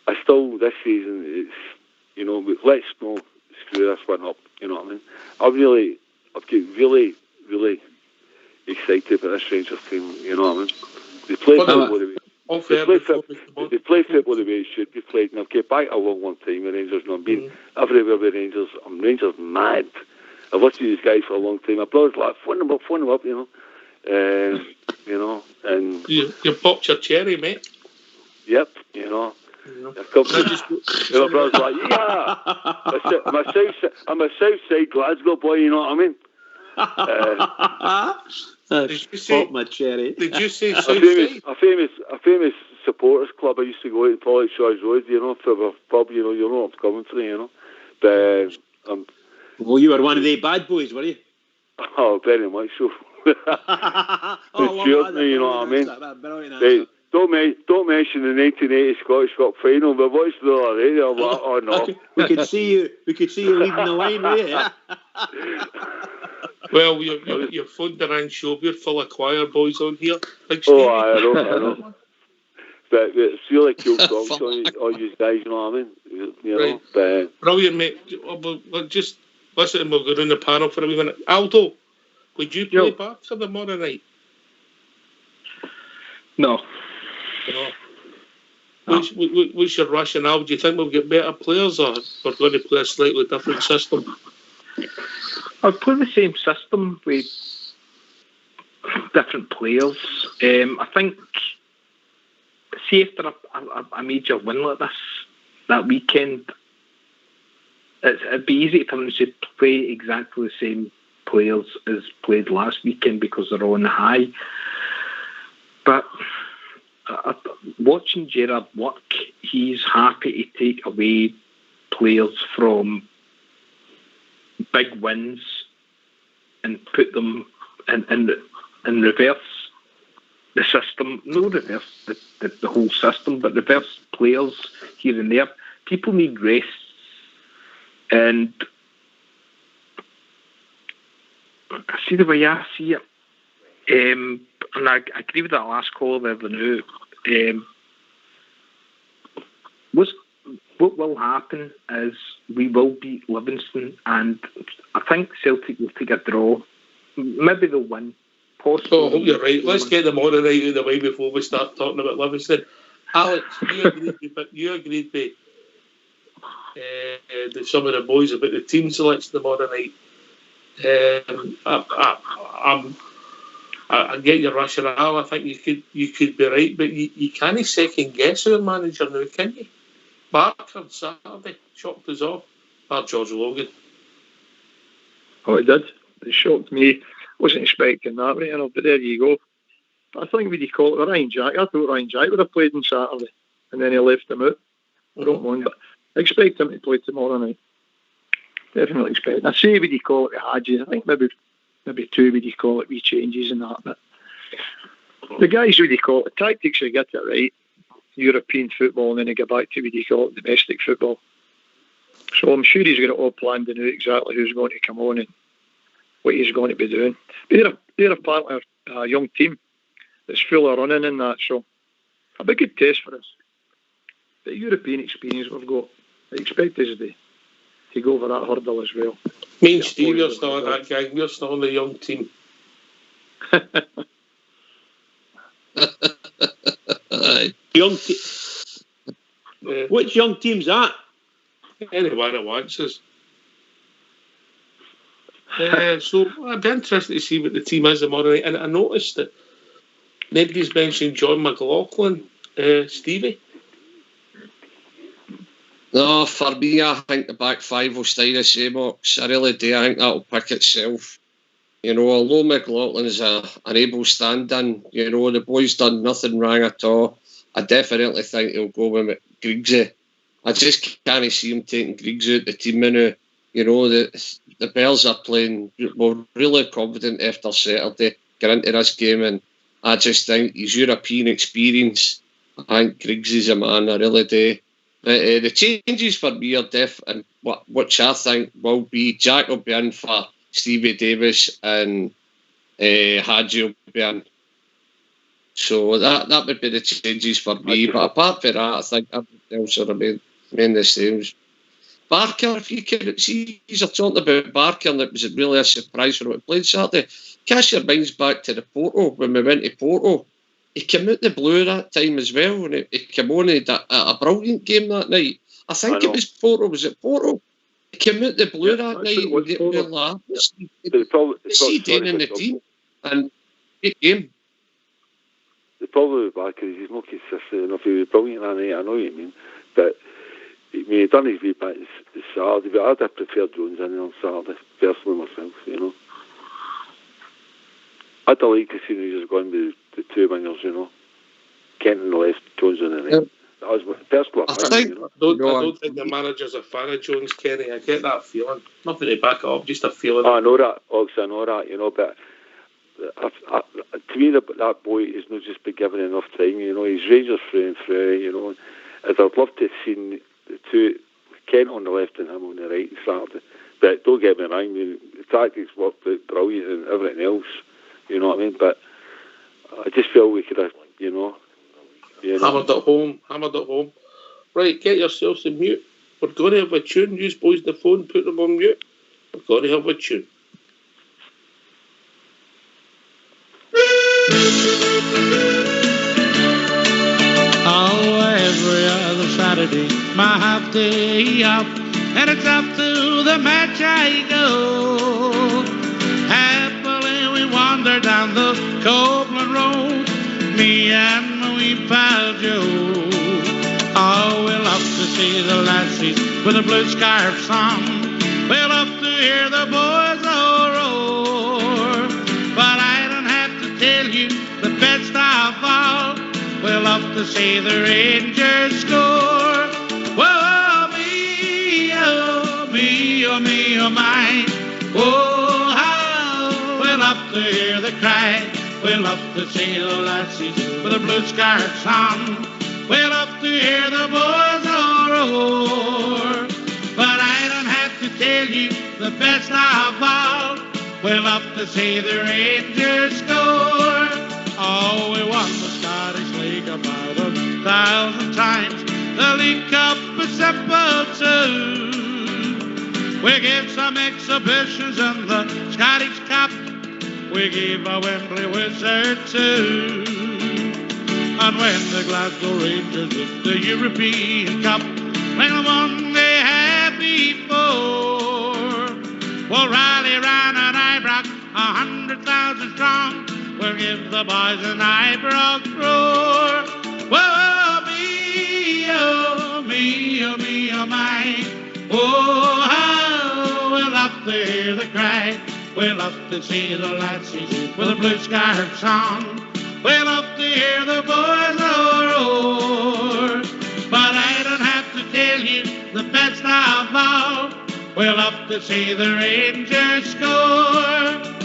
I still, this season, it's, let's not screw this one up, you know what I mean? I've get really, really excited about this Rangers team, you know what I mean? They play football the way they play football the way it should be played. And I've get back a long time with Rangers, and I've been everywhere with Rangers. I'm Rangers mad. I've listened to these guys for a long time. My brother's like, phone them up, and you popped your cherry, mate. Yep, my brother's like, yeah. I'm a South Side Glasgow boy, you know what I mean? Did you say my cherry? Did you say South Side? A famous supporters club I used to go to Pollock Shores Road, for the pub, you know what I'm coming from, But well, you were one of the bad boys, were you? Oh, very much so. Cheered me, you know what I mean? Don't mention the 1980 Scottish Cup final. But what's the other day? I'm like, oh no. We could see you leading the line, right? Well, you're phoned around show. We're full of choir boys on here. Like I know. But it's really cool songs on you guys, you know what I mean? Right. But, brilliant, mate. We'll just listen and we'll go down the panel for a wee minute. Aldo, would you play Barker tomorrow night? No. What's your rationale? Do you think we'll get better players, or we're going to play a slightly different system? I'd play the same system with different players. I think, see, after a major win like this, that weekend, it'd be easy for them to play exactly the same players as played last weekend because they're on the high. But watching Gerrard work, he's happy to take away players from big wins and put them in reverse the system. No, reverse the whole system, but reverse players here and there. People need rest, and I see the way I see it, and I agree with that last caller there, Vanu. What will happen is we will beat Livingston, and I think Celtic will take a draw. Maybe they'll win. Possibly. Oh, I hope you're right. Let's get them on the right out of the way before we start talking about Livingston. Alex, you agreed with some of the boys about the team selection tomorrow night. I get your rationale. I think you could be right, but you can't second guess our manager now, can you? Barker Saturday shocked us all. George Logan. Oh, it did. It shocked me. Wasn't expecting that, right enough, but there you go. I think what do you call it, Ryan Jack. I thought Ryan Jack would have played on Saturday, and then he left him out. I don't mind, but I expect him to play tomorrow night. Definitely expect. I say what do you call it, Hadji. I think maybe two what do you call it, wee changes and that. But the guys what do you call it, tactics they get it right. European football, and then they get back to what do you call it, domestic football. So I'm sure he's got it all planned and know exactly who's going to come on and what he's going to be doing. They're apparently a young team that's full of running in that, so a big good test for us. The European experience we've got, I expect us to go over that hurdle as well. Me and Steve are still in that gang. We're still on the young team. Young team. Which young team's that? Anyone that wants us. So I'd be interested to see what the team is tomorrow night. And I noticed that nobody's mentioned John McLaughlin, Stevie. No, for me, I think the back five will stay the same, Ox. I really do. I think that'll pick itself. You know, although McLaughlin's an able stand-in, you know, the boy's done nothing wrong at all. I definitely think he'll go with Griggsy. I just can't see him taking Griggs out the team now. You know, the Bears are playing, we're really confident after Saturday, get into this game, and I just think his European experience, I think Griggs is a man, I really do. The changes for me are and which I think will be, Jack will be in for Stevie Davis and Hadji will be in. So that would be the changes for me. But apart from that, I think everything else will remain the same. Barker, if you could see, you're talking about Barker, and it was really a surprise for what he played Saturday. Cast your minds back to the Porto, when we went to Porto. He came out the blue that time as well, and he came on and did a brilliant game that night. I think it was Porto. Was it Porto? He came out the blue that night and get real laughs. See Dan in the team, and great game. The problem with Barker is he's not consistent enough. He was brilliant that night, I know what you mean, but I mean, he done his wee bit Saturday, but I'd have preferred Jones in on Saturday, personally myself, you know. I'd have liked to see him just going with the two wingers, you know. Kent on the left, Jones on the right. That was my personal opinion, you know. I don't think the manager's a fan of Jones, Kenny. I get that feeling. Nothing to back it up, just a feeling. I know that, Ox, I know that, you know, but to me, that boy is not just been given enough time, you know. He's Rangers through and through, you know. I'd love to have seen the two, Kent on the left and him on the right Saturday. But don't get me wrong, I mean, the tactics worked out brilliant and everything else, you know what I mean? But I just feel we could have, you know. Hammered at home. Right, get yourselves to mute. We're going to have a tune. Use boys the phone, put them on mute. We're going to have a tune. Oh, every other Saturday, my half day up, and it's up to the match I go. Happily we wander down the Copeland Road, me and my wee pal Joe. Oh, we love to see the lassies with the blue scarves on. We love to hear the boys all roar. But I don't have to tell you the best of all, we love to see the Rangers score. Whoa, me, oh, me, oh, me, oh, mine. Oh, how we love to hear the cry. We love to see the lassies with the blue scarves on. We love to hear the boys roar. But I don't have to tell you the best of all. We love to see the Rangers score. Oh, we won the Scottish League about 1,000 times. The League Cup is simple too. We gave some exhibitions in the Scottish Cup. We gave a Wembley Wizard too. And when the Glasgow Rangers win the European Cup, like the one they had before, we'll rally round an Ibrox 100,000 strong. We'll give the boys an Ibrox roar. Whoa, me, oh, me, oh, me, oh, my. Oh, how we love to hear the cry. We love to see the lassies with the blue scarves on. We love to hear the boys roar. But I don't have to tell you the best of all. We love to see the Rangers score.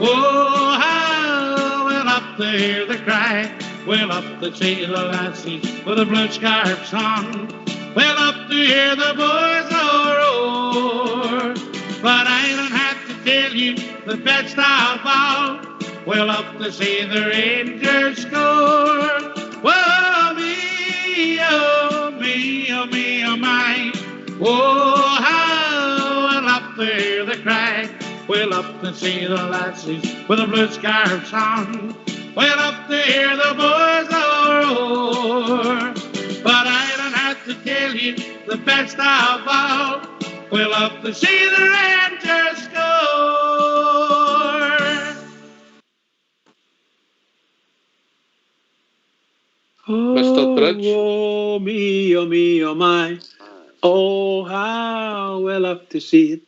Oh, how we love to hear the cry. We love to see the lassies with the blue scarves on. We love to hear the boys roar. But I don't have to tell you the best of all. We love to see the Rangers score. Whoa, me, oh, me, oh, me, oh, my. Oh, how I love to hear the cry. We love to see the lassies with the blue scarves on. We love to hear the boys roar. But I don't have to tell you the best of all. We love to see the Rangers score. Mr. Bridge. Oh, me, oh, me, oh, my. Oh, how we love to see it.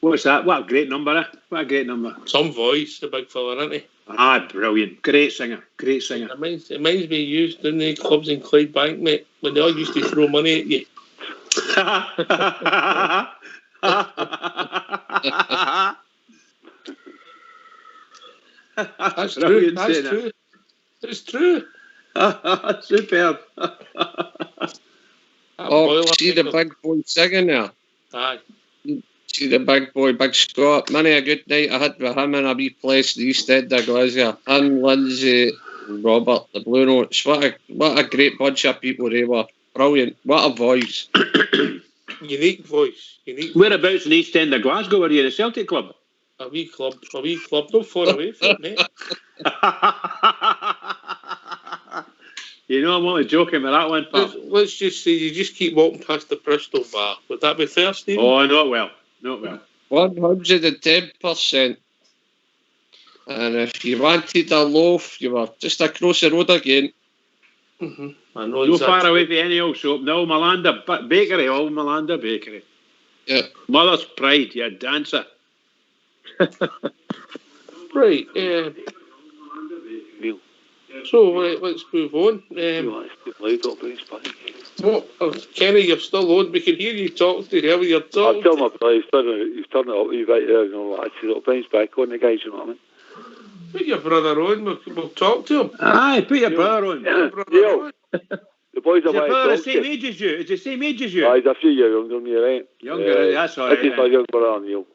What's that? What a great number, eh? What a great number. Some voice, the big fella, isn't he? Ah, brilliant. Great singer. Great singer. It reminds me of you doing the clubs in Clydebank, mate, when they all used to throw money at you. That's true. That's true. It's true. Superb. Oh, see the big boy singing there. Aye. See the big boy, Big Scott. Many a good night I had with him in a wee place in the East End of Glasgow. Him, Lindsay, and Robert, the Blue Notes. What a great bunch of people they were. Brilliant. What a voice. Unique voice. Whereabouts in the East End of Glasgow were you in a Celtic club? A wee club not far away from it, mate. You know I'm only joking with that one, pal. Let's just say you just keep walking past the Bristol bar. Would that be fair, Stephen? Oh, not well. Not well. 110%. And if you wanted a loaf, you were just across the road again. Mm-hmm. I know no far away from any old shop. No, Malanda Bakery, old Malanda Bakery. Yeah. Mother's pride, you dancer. Right. So let's move on. Kenny, you're still on. We can hear you talk to whoever you're talking to. I'll tell my brother, he's turning it up, he's right there, you know, actually, little bounce back on the guys, you know what I mean? Put your brother on, we'll talk to him. Aye, put your brother on. The boys are my brother the same age as you? Is the same age as you? Aye, he's a few years younger than me, right? Younger, that's all right. This is my young brother, Neil.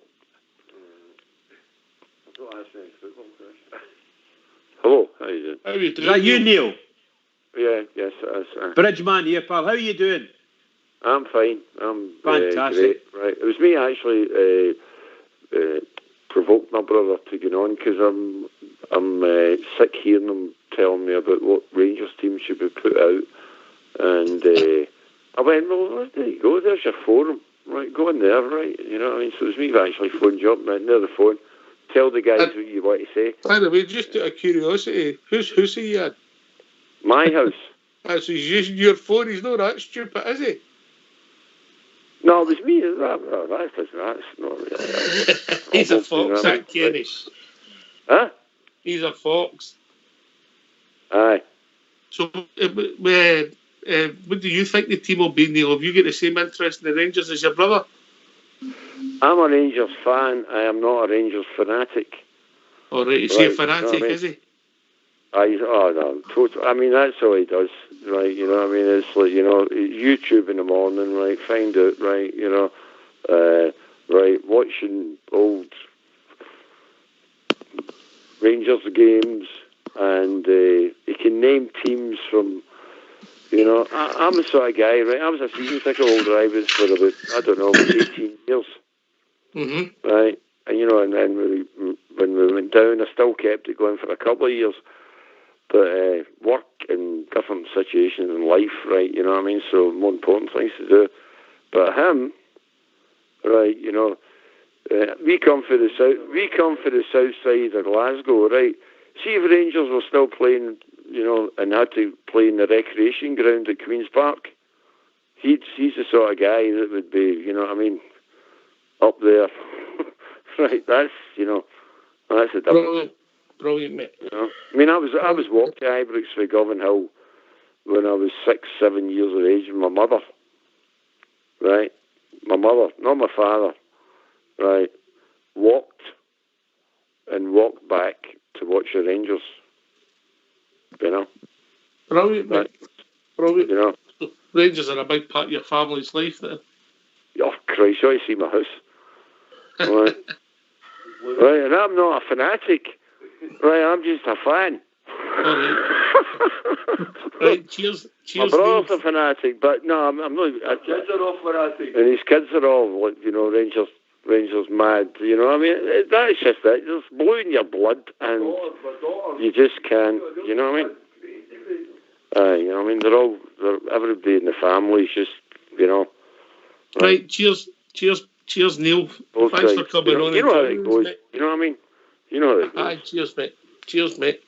Hello, how you doing? How you doing? Is that you, Neil? Yeah, yes, it is. Bridgeman here, pal. How are you doing? I'm fine. I'm fantastic. Great. Right, it was me actually provoked my brother to get on because I'm sick hearing him telling me about what Rangers team should be put out And I went, well, there you go, there's your forum. Right, go in there, right? You know what I mean? So it was me that actually phoned you up, right, near the phone. Tell the guys what you want to say. By the way, just out of curiosity, whose house are you at? My house. So he's using your phone. He's not that stupid, is he? No, it was me. That's not. He's a fox, that Kenny. Huh? He's a fox. Aye. So, what do you think the team will be, Neil? Have you got the same interest in the Rangers as your brother? I'm a Rangers fan. I am not a Rangers fanatic. All right, is he a fanatic, is he? No, total. I mean, that's all he does, right? You know what I mean? It's like, you know, YouTube in the morning, right? Find out, right? You know, right? Watching old Rangers games, and he can name teams from, you know, I'm the sort of guy, right? I was a season ticket holder. I was for about, I don't know, 18 years. Mm-hmm. Right? And, you know, and then when we went down, I still kept it going for a couple of years. But work and different situations in life, right? You know what I mean? So more important things to do. But him, right? You know, we come for the south side of Glasgow, right? See if Rangers were still playing, you know, and had to play in the recreation ground at Queen's Park. He's the sort of guy that would be, you know what I mean, up there. Right? That's, you know, that's a difference. Brilliant, mate. You know? I mean, I was walking to Ibrox for Govan Hill when I was 6-7 years of age with my mother. Right? My mother, not my father. Right? Walked back to watch the Rangers. You know? Brilliant, mate. Right? Brilliant. You know? Rangers are a big part of your family's life, then. Oh, Christ, you ought to see my house. Right? Right, and I'm not a fanatic. Right, I'm just a fan. Right, cheers. My brother's a fanatic, but no, I'm not. Kids are all fanatic. And his kids are all, you know, Rangers mad. You know what I mean? That's just it. It's blue in your blood, and you just can't. You know what I mean? You know what I mean? They're everybody in the family's just, you know. Right, cheers, Neil. Both Thanks sides. for coming on. You know how it goes. Mate. You know what I mean? You know how it goes. Aye, cheers, mate.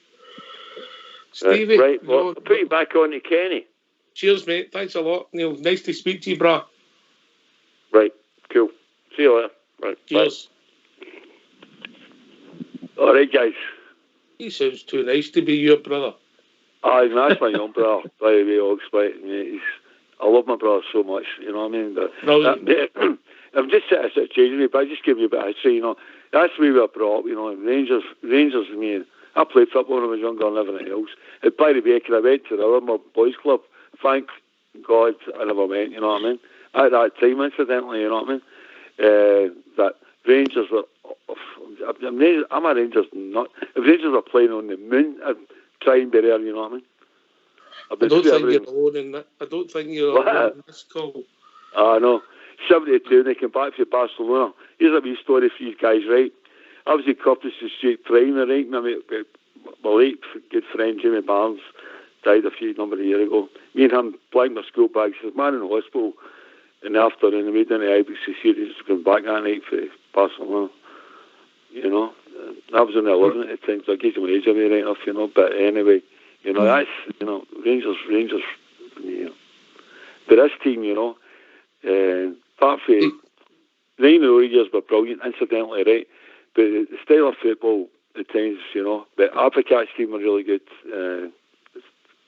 Stevie. Right, well, I'll put you back on to Kenny. Cheers, mate. Thanks a lot, Neil. Nice to speak to you, brah. Right, cool. See you later. Right, cheers. Bye. All right, guys. He sounds too nice to be your brother. Aye, that's my young brother, by the way, Ox. I love my brother so much, you know what I mean? But, I'm just sort of changing it, but I just give you a bit of history, you know. That's the way we were brought up, you know. Rangers to me. I played football when I was younger and everything else. And by the way, I went to the Helander boys club. Thank God I never went, you know what I mean? At that time, incidentally, you know what I mean? That Rangers are... I'm a Rangers nut. If Rangers are playing on the moon, I'd try and be there, you know what I mean? I don't think you're alone in that. I don't think you're alone in this call. I know. 72, they came back to Barcelona. Here's a wee story for you guys, right? I was in Courtesy Street Primary, right? My late good friend Jamie Barnes died a number of years ago. Me and him playing my school bags. He was man in the hospital in the afternoon. We made into Ibrox series going back that night for Barcelona. You know, I was only 11 at the time, so I gave him an age away right enough, you know. But anyway, you know, that's, you know, Rangers, you know. But this team, you know, apart from 9 years were brilliant, incidentally, right? But the style of football at times, you know. But Africa's team were really good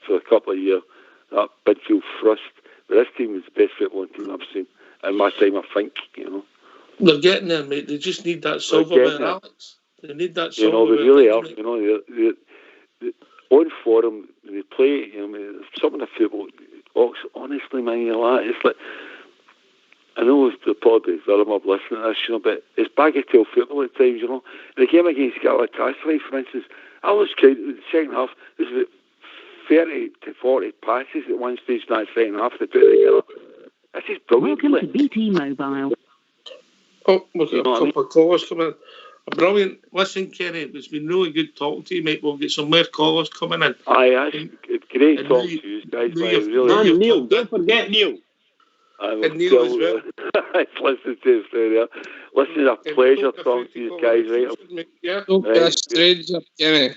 for a couple of years. That midfield thrust. But this team is the best footballing team I've seen in my time, I think, you know. They're getting there, mate. They just need that silverware, Alex. They need that silverware. You know, they really are. You know, they're on form, they play, you know, some of the football, honestly, man, you know, it's like, I know the probably very much listening to this, you know, but it's bagatelle football at times, you know. In the game against Galatasaray, for instance, I was counting in the second half, there's about 30 to 40 passes at one stage in that second half to put it together. This is brilliant. Welcome to BT Mobile. Oh, we've got a couple of callers coming in. Brilliant. Listen, Kenny, it's been really good talking to you, mate. We'll get some more callers coming in. Aye, it's great talking to you guys, man. Really. And Neil, don't forget Neil. And Neil as well. Listen to this there. Listen, it's a pleasure talking to you guys, right? Yeah. Don't be a stranger, Kenny.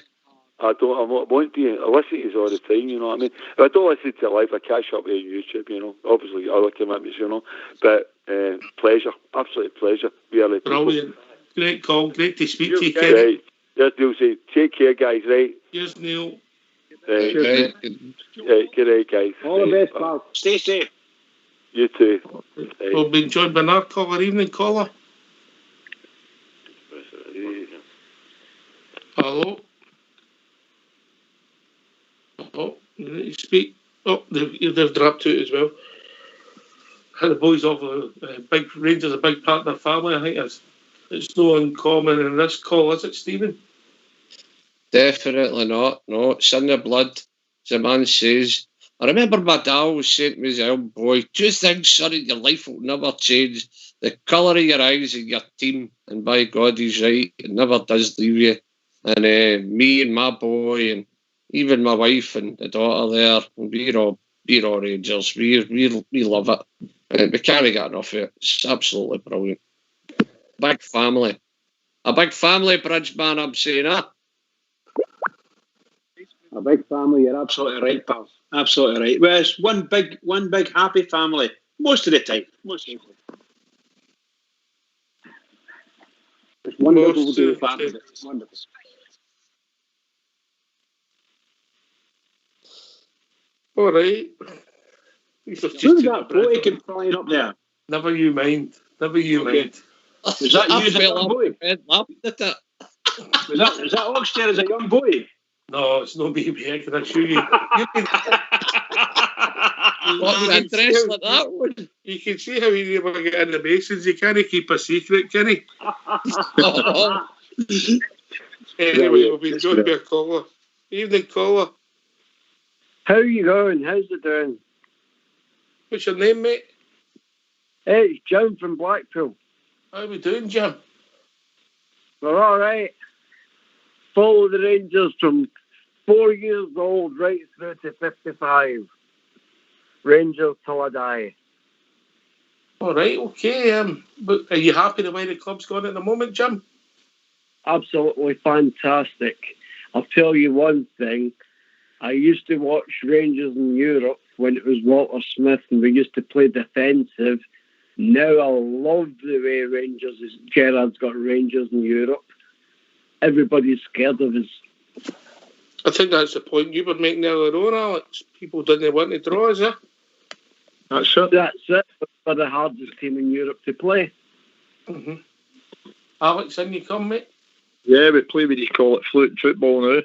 I won't be. I listen to you all the time, you know what I mean? If I don't listen to you live, I catch up with you on YouTube, you know. Obviously, other commitments, you know. But pleasure, absolute pleasure. Really. Brilliant. Great call. Great to speak to you, Kenny. Kenny. Right. Neil say, take care, guys, right? Cheers, Neil. Right. Good night, guys. All the best, pal. Stay safe. You too. We'll be joined by another caller. Evening, caller. Hello. Oh, you need to speak. Oh, they've dropped out as well. The boys off big Rangers, a big part of their family. I think it's no uncommon in this call, is it, Stephen? Definitely not. No, it's in the blood, as the man says. I remember my dad always saying to me as a young boy, 2 things, son, your life will never change. The colour of your eyes and your team. And by God, he's right. It never does leave you. And me and my boy and even my wife and the daughter there, we're all Rangers. We love it. And we can't get enough of it. It's absolutely brilliant. Big family. A big family, Bridgeman, I'm saying, huh? A big family, you're absolutely right, pal. Absolutely right. Well, it's one big happy family most of the time. It's wonderful to do family. It's wonderful. All right. Who's that bloke flying up there? Never you mind. Never you mind. Was that you as a young boy? Was that Oxford as a young boy? No, it's not me, I can assure you. You can see how he never get in the basins. You can't keep a secret, can he? Anyway, we'll be joined by a caller. Evening, caller. How you going? How's it doing? What's your name, mate? Hey, it's Jim from Blackpool. How are we doing, Jim? We're all right. Follow the Rangers from 4 years old right through to 55. Rangers till I die. All right, okay. But are you happy the way the club's going at the moment, Jim? Absolutely fantastic. I'll tell you one thing. I used to watch Rangers in Europe when it was Walter Smith and we used to play defensive. Now I love the way Gerrard's got Rangers in Europe. Everybody's scared of us. I think that's the point you were making earlier on, Alex. People didn't want to draw, is it? That's it. We're the hardest team in Europe to play. Mm-hmm. Alex, in you come, mate? Yeah, we play what you call it fluid football now.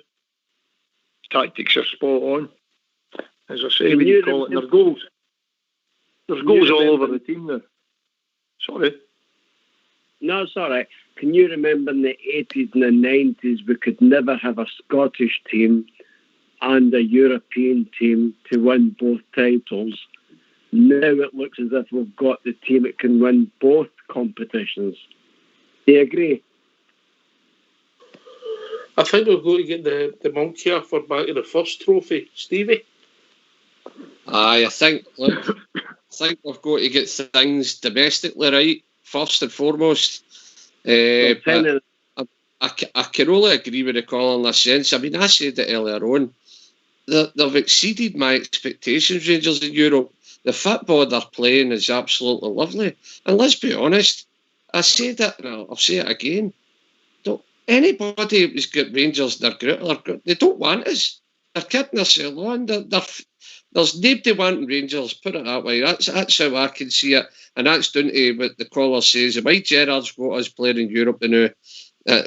Tactics are spot on. As I say, what you call it, and there's goals. There's goals all over the team now. Sorry. No, it's all right. Can you remember in the 80s and the 90s we could never have a Scottish team and a European team to win both titles? Now it looks as if we've got the team that can win both competitions. Do you agree? I think we're going to get the monkey off our back of the first trophy, Stevie. Aye, I think we've got to get things domestically right, first and foremost. But I can only agree with the call in this sense. I mean, I said it earlier on. They've exceeded my expectations, Rangers in Europe. The football they're playing is absolutely lovely. And let's be honest, I said it and I'll say it again. Anybody who's got Rangers in their group, they don't want us. They're kidding themselves on. There's nobody wanting Rangers, put it that way. That's how I can see it. And that's down to what the caller says. Why Gerrard's got us playing in Europe now.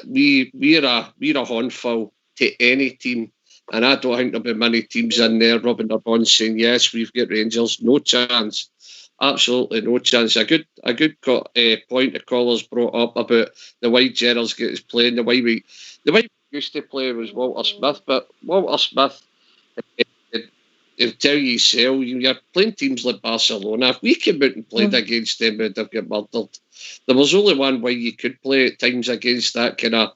We're a handful to any team. And I don't think there'll be many teams in there rubbing their bonds saying, yes, we've got Rangers. No chance. Absolutely no chance. A good point the callers brought up about the way Gerrard's get his playing, the way we used to play was Walter Smith, but Walter Smith They'll tell you yourself, you're playing teams like Barcelona. If we came out and played against them, we'd have got murdered. There was only one way you could play at times against that kind of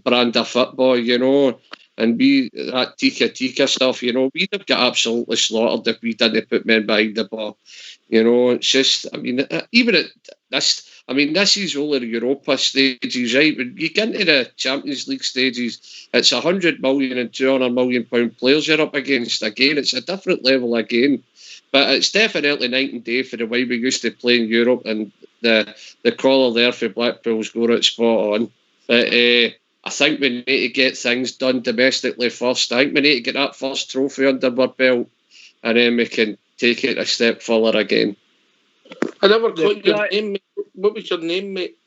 brand of football, and that tika stuff, we'd have got absolutely slaughtered if we didn't put men behind the ball. It's just, even at this, this is all the Europa stages, right? When you get into the Champions League stages, it's 100 million and 200 million pound players you're up against. Again, it's a different level again. But it's definitely night and day for the way we used to play in Europe, and the caller there for Blackpool's got it spot on. But I think we need to get things done domestically first. I think we need to get that first trophy under our belt, and then we can take it a step further again. I never caught your name, mate. What was your name, mate?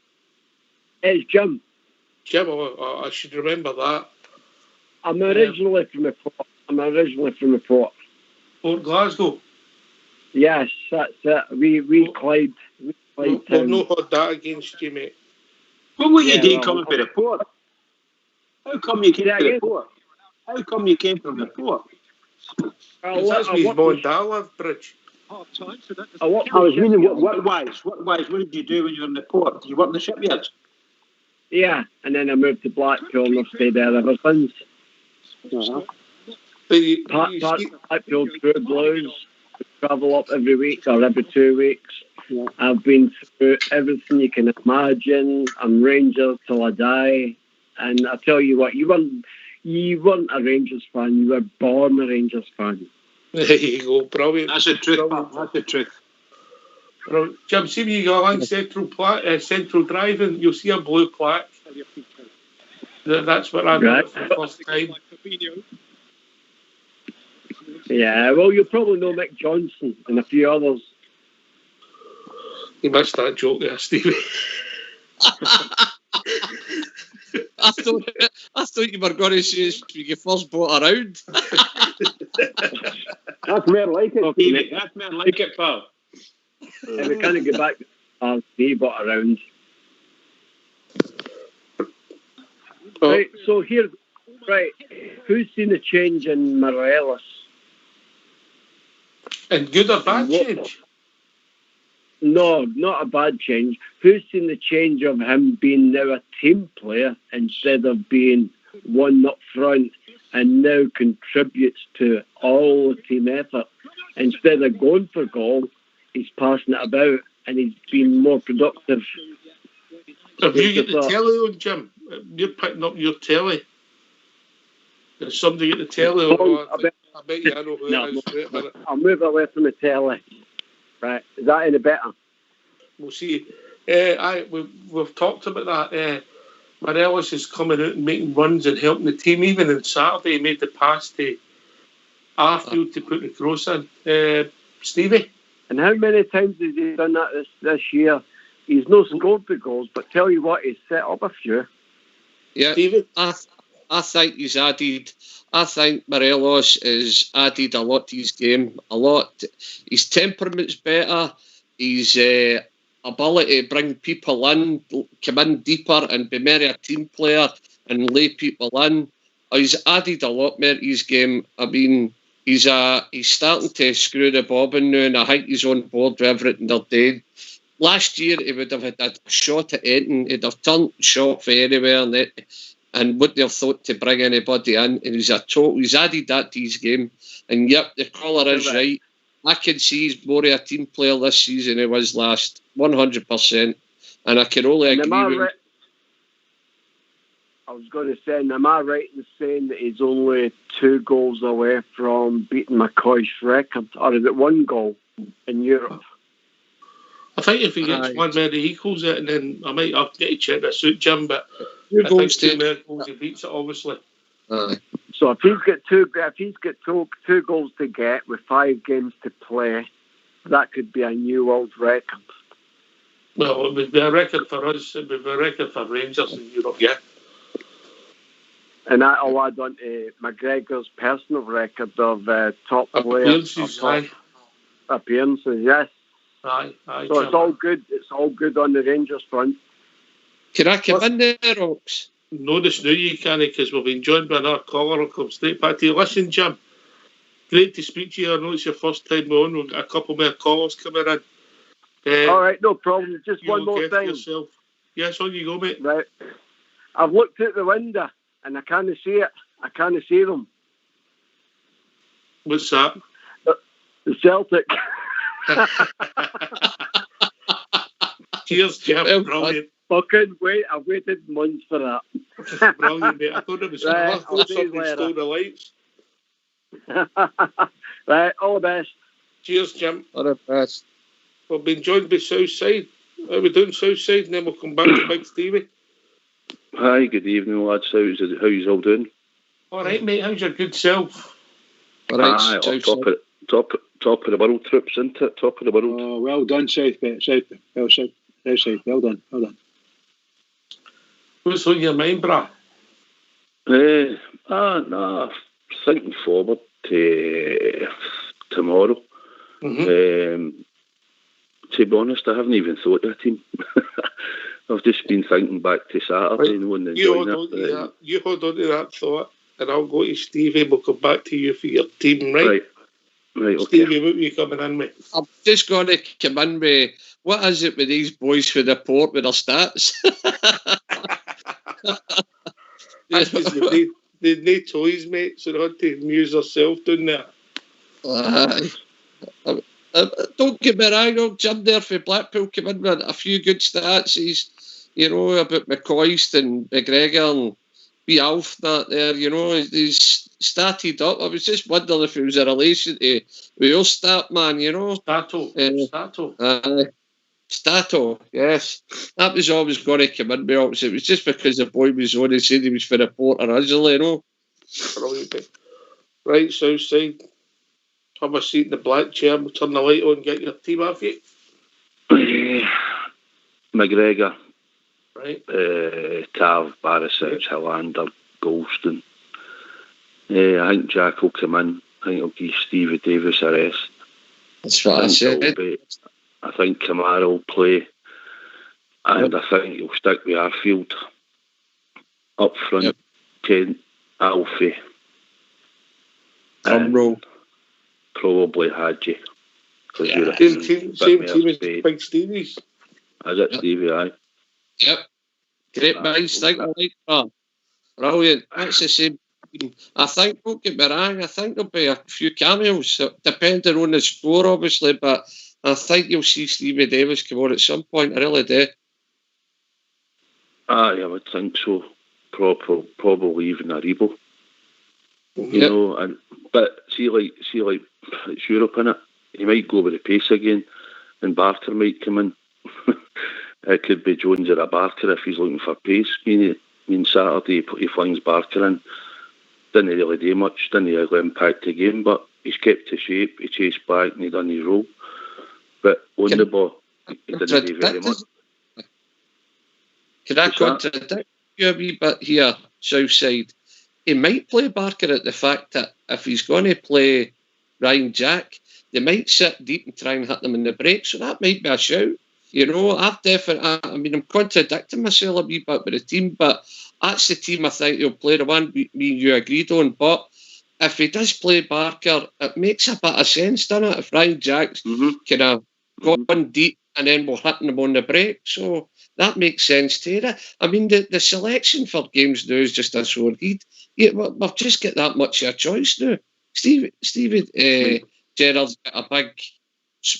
It's Jim. Jim, I should remember that. I'm originally from the Port. Port Glasgow? Yes, that's it. We Clyde. We've not had that against you, mate. What were you doing coming from the Port? How come you came to the Port? How come you came from the Port? That's where his mum and dad lived, Bridge. I was meaning, what did you do when you were in the Port? Did you work in the shipyards? Yeah, and then I moved to Blackpool and I've stayed there ever since. Blackpool True Blues. Travel up every week or every 2 weeks. Yeah. I've been through everything you can imagine. I'm Rangers till I die. And I tell you what, you weren't a Rangers fan, you were born a Rangers fan. There you go, brilliant. That's the truth, that's the truth. Jim, see when you go along Central Drive and you'll see a blue plaque. That's what I got for the first time. Yeah, well, you probably know Mick Johnson and a few others. You missed that joke there, Stevie. I thought you were going to say when you first bought around. That's more like it, Stevie. That's more like it, pal. Yeah, we kind of get back to he bought around. Right, so here, who's seen the change in Morelos? And good or bad change? No, not a bad change. Who's seen the change of him being now a team player instead of being one up front, and now contributes to all the team effort? Instead of going for goal, he's passing it about and he's been more productive. Have you got the telly on, Jim? You're picking up your telly. There's somebody got the telly on. I bet you I know who it is. Wait a minute. I'll move away from the telly. Right, is that any better? We'll see. We've talked about that. Morelos is coming out and making runs and helping the team. Even on Saturday, he made the pass to Arfield to put the cross in. Stevie? And how many times has he done that this year? He's not scored the goals, but tell you what, he's set up a few. Yeah, Stevie? I think he's added. I think Morelos has added a lot to his game. A lot. His temperament's better. His ability to bring people in, come in deeper and be more a team player and lay people in. He's added a lot more to his game. I mean, he's starting to screw the bobbin now, and I think he's on board with everything they're doing. Last year, he would have had a shot at anything. He'd have turned shot for anywhere and wouldn't have thought to bring anybody in. And he's added that to his game. And yep, the caller is right. I can see he's more of a team player this season than he was last, 100%. And I can only agree with him. I was going to say, am I right in saying that he's only 2 goals away from beating McCoy's record? Or is it 1 goal in Europe? I think if he gets one where he equals it, and then I might have to check this out, Jim, but I think 2 more goals he beats it, obviously. So if he's got two goals to get with 5 games to play, that could be a new world record. Well, it would be a record for us. It would be a record for Rangers in Europe, yeah. And that'll add on to McGregor's personal record of top players. Appearances, yes. Aye, so it's all good. It's all good on the Rangers front. Can I come in there, Rox? No, this new you can't, because we've been joined by another caller who'll come straight back to you. Listen, Jim, Great to speak to you. I know it's your first time on. We've got a couple more callers coming in. All right, no problem. Just one more thing. Yourself. Yes, on you go, mate. Right. I've looked out the window and I can't see it. I can't see them. What's that? The Celtic. Cheers, Jim. Brilliant. Fucking wait. I've waited months for that. Brilliant, mate. I thought it was right, something stole the lights. Right, all the best. Cheers, Jim. All the best. We've been joined by Southside. How are we doing, Southside? And then we'll come back to Big Stevie. Hi, good evening, lads. How you all doing? All right, mate. How's your good self? All right, top of the world troops, isn't it? Top of the world. Oh, well done, Southside. Well done. What's on your mind, brah? Thinking forward to tomorrow. Mm-hmm. To be honest, I haven't even thought of a team. I've just been thinking back to Saturday. Right. You hold on to that thought, and I'll go to Stevie. We'll come back to you for your team, right? Right. Okay. Stevie, what were you coming in with? I'm just going to come in with, what is it with these boys for the port with their stats? That's because they need toys, mate, so they had to amuse themselves doing that. Don't get me wrong, old Jim there for Blackpool came in with a few good stats. He's, about McCoist and McGregor and B. Alf that there, he's started up. I was just wondering if it was a relation to your stat man, Stato, yes. That was always going to come in with. It was just because the boy was on and said he was for the Port originally, Brilliant. Right, Southside. Have a seat in the black chair, we'll turn the light on and get your team off you. McGregor. Right. Tav, Barisic, Helander, Golston. I think Jack will come in. I think he'll give Stevie Davis a rest. That's what I said. I think Kamara will play. And I think he'll stick with Arfield. Up front, Kent, Alfie. Roll. Probably Hadji. Same team as Big Stevie's. Is it Stevie? Aye. Yep. Great minds think alike. Brilliant. That's the same. I think, don't get me wrong, I think there'll be a few cameos, depending on the score, obviously, but I think you'll see Stevie Davis come on at some point. I really do. Aye, I would think so. Probably even Aribo. But see, like it's Europe, innit? He might go with the pace again, and Barker might come in. It could be Jones or a Barker if he's looking for pace. I mean Saturday he flings Barker in. Didn't really do much, didn't really impact the game, but he's kept his shape, he chased back and he done his role. But on the ball, he didn't do very much. Can I contradict you a wee bit here, Southside? He might play Barker at the fact that if he's going to play Ryan Jack, they might sit deep and try and hit them in the break, so that might be a shout. I'm contradicting myself a wee bit with the team, but that's the team I think he'll play, the one me and you agreed on. But if he does play Barker, it makes a bit of sense, doesn't it? If Ryan Jack's kind of gone deep and then we're hitting them on the break, so that makes sense to you. I mean, the selection for games now is just a sore heat. We've just got that much of a choice now. Stevie Gerrard's got a big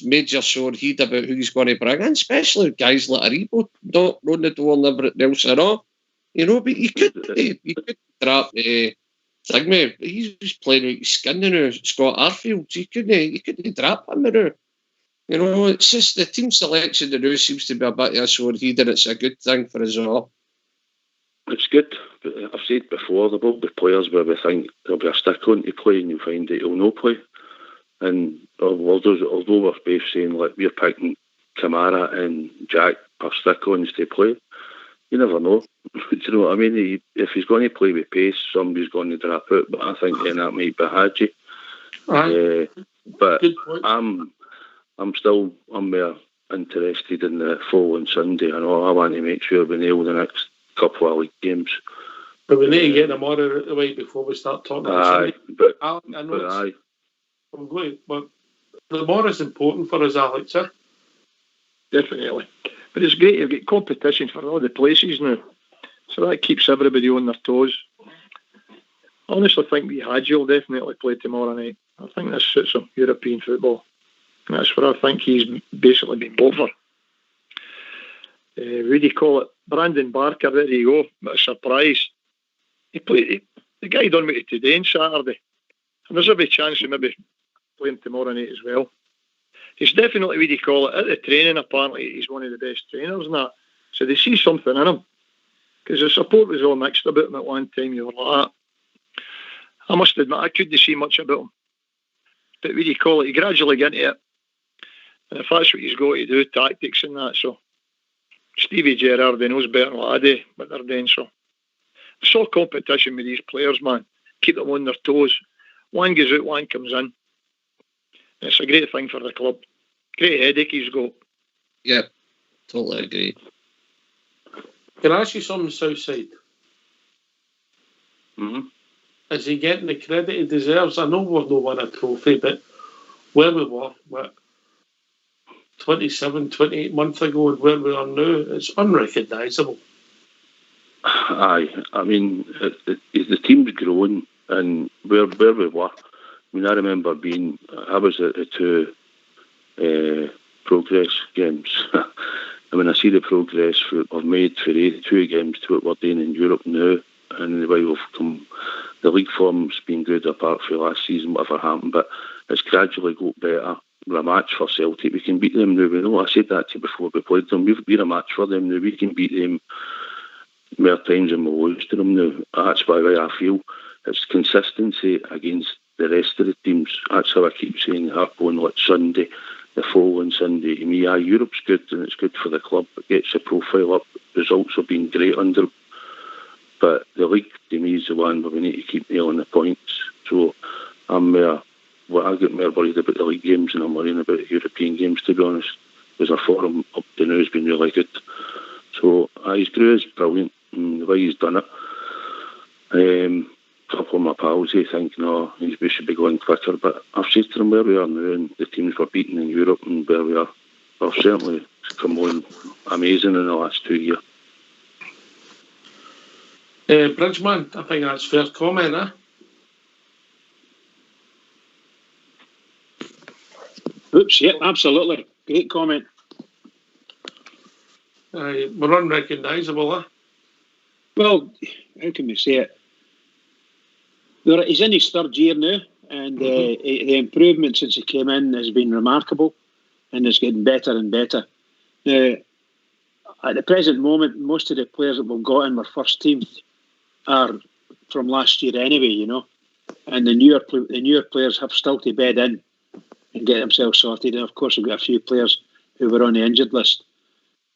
major sore heat about who he's going to bring in, especially guys like Aribo, not on the door and everything else at all. But you could trap Thingmay. He's playing with his skin now, Scott Arfield. You couldn't trap him now. It's just the team selection now seems to be a bit of a sore heat, and it's a good thing for us all. It's good, but I've said before, there will be players where we think there'll be a stick on to play and you'll find that he'll no play. And although we're both saying like we're picking Kamara and Jack for stick-ons to play, you never know. Do you know what I mean? If he's going to play with pace, somebody's going to drop out, but I think then that might be Hadji. But I'm more interested in the following Sunday. I know I want to make sure we nail the next couple of league games. But we need to get them all out of the way before we start talking about Sunday. Aye. But the more is important for us, Alex. Definitely. But it's great you've got competition for all the places now. So that keeps everybody on their toes. I honestly think the Hadji will definitely play tomorrow night. I think this suits him, European football. And that's what I think he's basically been bought for. What do you call it? Brandon Barker, there you go. But a surprise. He played. The guy done with it today on Saturday. And there's every chance he maybe play him tomorrow night as well. He's definitely, what do you call it, at the training apparently he's one of the best trainers and that. So they see something in him. Because the support was all mixed about him at one time. You were like that. I must admit, I couldn't see much about him. But what do you call it? He gradually got into it. And if that's what he's got to do, tactics and that, so Stevie Gerrard, he knows better than what I do, what they're doing, so it's all competition with these players, man. Keep them on their toes. One goes out, one comes in. It's a great thing for the club. Great headache he's got. Yeah, totally agree. Can I ask you something, Southside? Mm-hmm. Is he getting the credit he deserves? I know we've not won a trophy, but where we were, 27, 28 months ago and where we are now, it's unrecognisable. Aye, I mean, the team's grown, and where we were. I mean, I remember I was at the two progress games. I mean, I see the progress we've made for 82 games to what we're doing in Europe now, and the way we've come. The league form's been good apart from last season, whatever happened, but it's gradually got better. We're a match for Celtic. We can beat them now. We know I said that to you before we played them. We're a match for them now. We can beat them more times than we lose to them now. That's why I feel it's consistency against the rest of the teams. That's how I keep saying Harpo like Sunday, the following Sunday. To me, Europe's good and it's good for the club. It gets the profile up. Results have been great under. But the league, to me, is the one where we need to keep nailing the points. So I get more worried about the league games than I'm worrying about the European games, to be honest. Because our form up to now has been really good. So his crew is brilliant, and the way he's done it. A couple of my pals, they think, no, we should be going quicker. But I've said to them where we are now, and the teams we're beating in Europe, and where we are, we've certainly come on amazing in the last 2 years. Bridgeman, I think that's fair comment, eh? Oops, yep, absolutely. Great comment. We're unrecognisable, eh? Well, how can we say it? He's in his third year now, and the improvement since he came in has been remarkable, and it's getting better and better. Now, at the present moment, most of the players that we've got in our first team are from last year anyway, you know, and the newer players have still to bed in and get themselves sorted. And of course, we've got a few players who were on the injured list.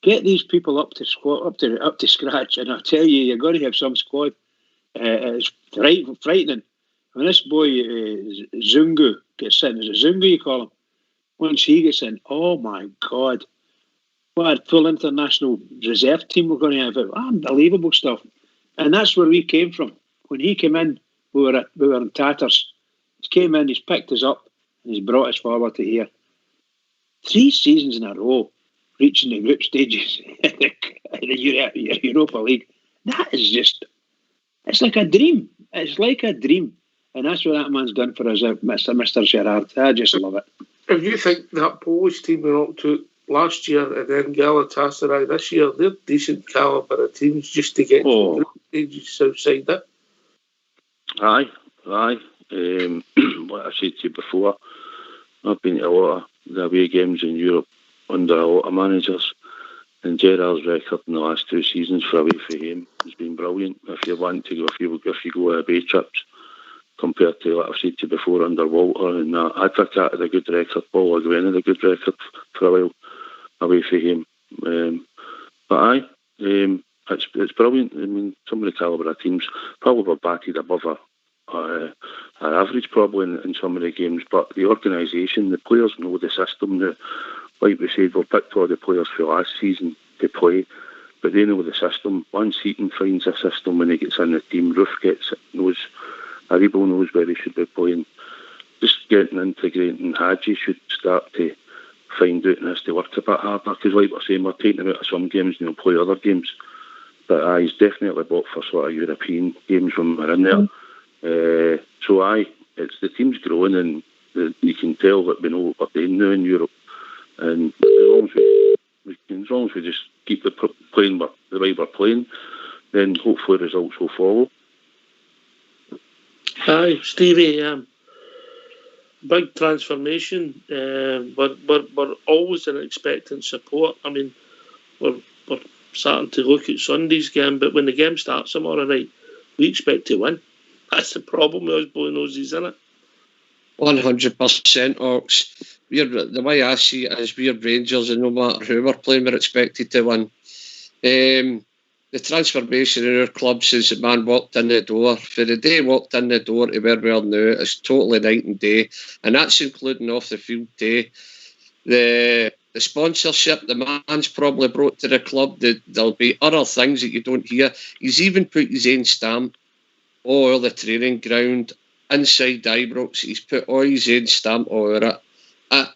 Get these people up to scratch, and I tell you, you're going to have some squad. It's frightening. When this boy Zungu gets in, is it Zungu you call him? Once he gets in, oh my God, what a full international reserve team we're going to have. Unbelievable stuff. And that's where we came from. When he came in, we were in tatters. He came in, he's picked us up, and he's brought us forward to here. 3 seasons in a row, reaching the group stages in the Europa League. That is just, it's like a dream. It's like a dream. And that's what that man's done for us, Mr. Gerrard. I just love it. If you think that Polish team we up to last year and then Galatasaray this year, they're decent calibre of teams just to get to the group stages outside that. Aye. Like I said to you before, I've been to a lot of the away games in Europe under a lot of managers, and Gerrard's record in the last 2 seasons for away for him has been brilliant. If you want to go, if you go away trips, compared to, like I've said to you before, under Walter and Advocat had a good record, Paul Agüero had a good record for a while away for him. But aye, it's brilliant. I mean, some of the calibre of teams probably were batted above our average probably in some of the games, but the organisation, the players know the system now. Like we said, we've picked all the players for last season to play, but they know the system. Once Heaton finds a system when he gets in the team, Roof knows, Aribo knows where he should be playing. Just getting integrating Hadji should start to find out and has to work a bit harder, because like we're saying, we're taking him out of some games and he'll play other games. But he's definitely bought for sort of European games when we're in there. It's the team's growing, and you can tell that we know what we're doing now in Europe. And as long as we just keep playing the way we're playing, then hopefully results will follow. Aye, Stevie, big transformation. We're always in expectant support. I mean, we're starting to look at Sunday's game, but when the game starts tomorrow night, we expect to win. That's the problem with us blue noses, isn't it? 100%, Ox. The way I see it is we're Rangers, and no matter who we're playing, we're expected to win. The transformation in our club since the man walked in the door, for the day he walked in the door to where we are now, is totally night and day, and that's including off the field day. The sponsorship the man's probably brought to the club, there'll be other things that you don't hear. He's even put his own stamp all over the training ground, inside Ibrox. He's put all his own stamp over it.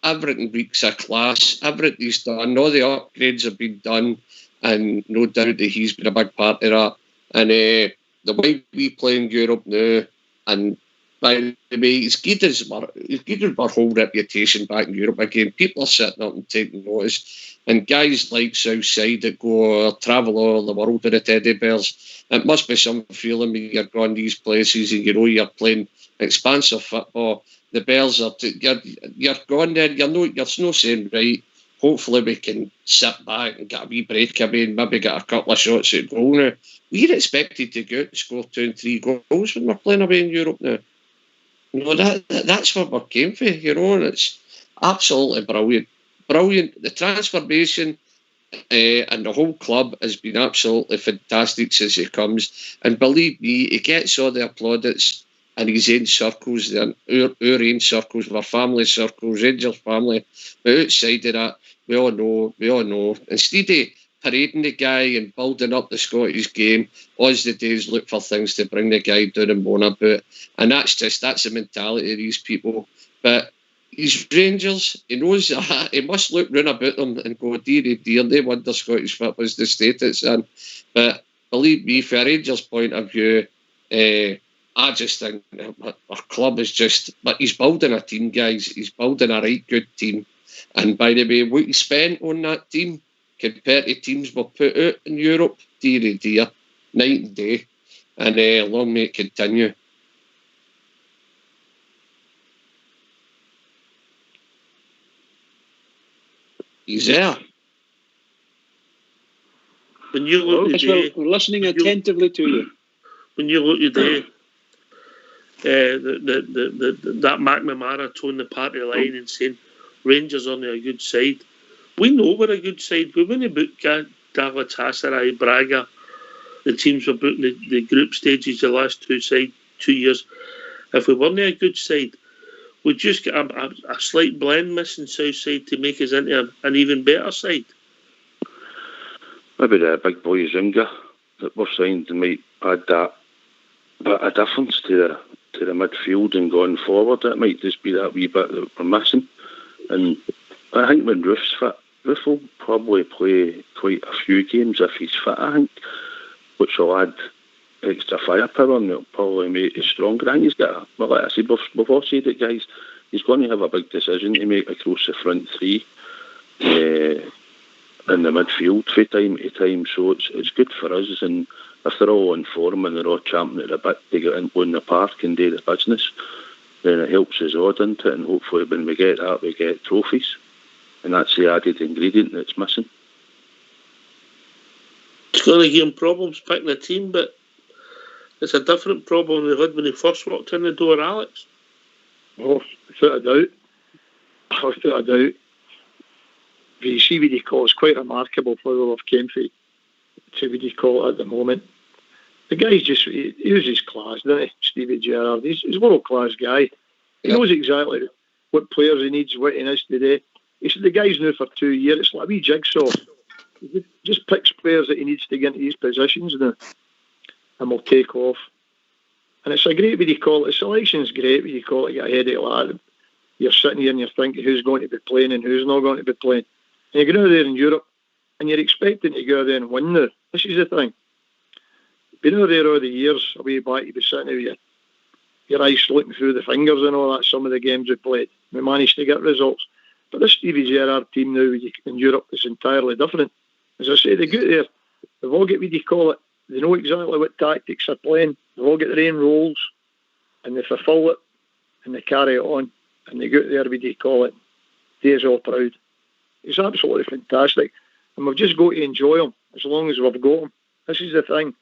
Everything reeks of class. Everything he's done, all the upgrades have been done, and no doubt that he's been a big part of that. And the way we play in Europe now, and by the way, he's given our whole reputation back in Europe again. People are sitting up and taking notice. And guys like Southside that go travel all over the world with the teddy bears, it must be some feeling when you're going these places and you know you're playing expansive football. The Bears you're going there, you're no saying, right, hopefully we can sit back and get a wee breakaway and maybe get a couple of shots at goal now. We're expected to go out and score 2 and 3 goals when we're playing away in Europe now. You know, that's what we came for, you know, and it's absolutely brilliant. Brilliant. The transformation and the whole club has been absolutely fantastic since he comes. And believe me, he gets all the plaudits in his own circles, our own circles, our family circles, Rangers family. But outside of that, we all know. Instead of parading the guy and building up the Scottish game, all the days look for things to bring the guy down and moan about. And that's the mentality of these people. But he's Rangers, he knows that. He must look round about them and go, dear, they wonder Scottish football's the state it's in. But believe me, from a Rangers point of view, I just think our club is just... But he's building a team, guys. He's building a right good team. And by the way, what he spent on that team compared to teams we'll put out in Europe, dear, night and day. And long may it continue. He's there. When you look today, we're listening attentively to you. When you look today, that McNamara towing the party line and saying Rangers on a good side. We know we're a good side. We wouldn't book Galatasaray, Braga, the teams we're booking the group stages the last 2 years. If we weren't a good side, we'd just get a slight blend missing Southside to make us into an even better side. Maybe the big boy Zunga that we're signed might add that bit of difference to the midfield and going forward. It might just be that wee bit that we're missing. And I think when Roof's fit, Roof will probably play quite a few games if he's fit, I think, which will add extra firepower and it'll probably make it stronger. I think he's got, well, like I said, we've all said it, guys, he's going to have a big decision to make across the front three in the midfield from time to time, so it's good for us. And if they're all in form and they're all champing at a bit to get in the park and do the business, then it helps us all, doesn't it? And hopefully when we get that, we get trophies. And that's the added ingredient that's missing. It's going to give him problems picking a team, but it's a different problem they had when he first walked in the door, Alex. Oh, without a doubt. You see what you call, it's quite remarkable for the love came for to what you call it at the moment. The guy's just, he uses class, doesn't he, Stevie Gerrard? He's a world-class guy. He knows exactly what players he needs, what he needs to do. He said the guy's new for 2 years. It's like a wee jigsaw. He just picks players that he needs to get into these positions now and will take off. And it's a great, what you call it, the selection's great, what you call it, get ahead of it like that. you're sitting here and you're thinking who's going to be playing and who's not going to be playing. And you go out there in Europe and you're expecting to go out there and win now. This is the thing. Been out there all the years, away back, you'd be sitting there with your eyes slipping through the fingers and all that, some of the games we played. We managed to get results. But this Stevie Gerrard team now in Europe is entirely different. As I say, they go there, they've all got, what do you call it, they know exactly what tactics they're playing, they've all got their own roles, and they fulfil it, and they carry it on, and they go out there, what do you call it, days all proud. It's absolutely fantastic. And we've just got to enjoy him as long as we've got him. This is the thing,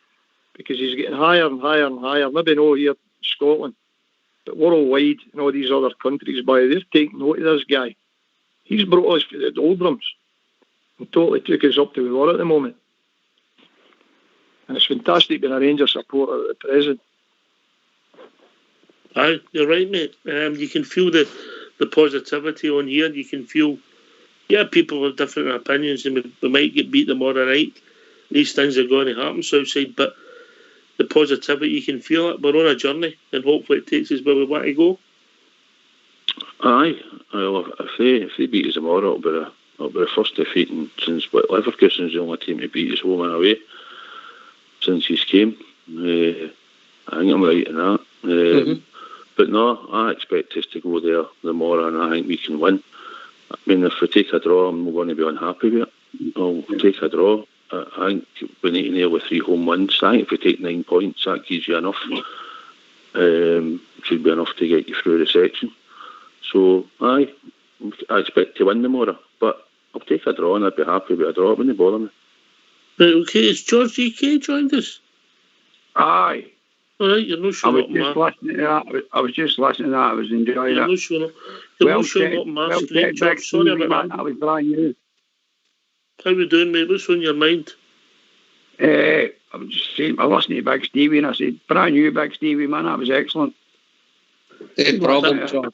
because he's getting higher and higher and higher. Maybe not here in Scotland, but worldwide in all these other countries, they're taking note of this guy. He's brought us to the doldrums and totally took us up to where we are at the moment. And it's fantastic being a Rangers supporter at the present. Aye, you're right, mate. You can feel the positivity on here. You can feel, people have different opinions and we might get beat tomorrow night. These things are going to happen Southside, but the positivity, you can feel it. We're on a journey and hopefully it takes us where we want to go. Aye, well, if they beat us tomorrow, it'll be the first defeat since Leverkusen's the only team to beat us home and away since he's came. I think I'm right in that. But no, I expect us to go there tomorrow and I think we can win. I mean, if we take a draw, I'm not going to be unhappy with it. I'll take a draw. I think we need to nail with 3 home wins. I think if we take 9 points, that gives you enough. Should be enough to get you through the section. So, I expect to win tomorrow. But I'll take a draw and I'd be happy with a draw. It wouldn't bother me. Right, okay, it's George GK joined us. Aye. All right, you're not showing up, man. I was just listening to that. I was enjoying You're it. not showing up. You're not showing up, man. Screen, George. Sorry about that. That was brand new. How we doing, mate? What's on your mind? I was just saying, I listened to Big Stevie and I said, brand new Big Stevie, man. That was excellent. No problem, John.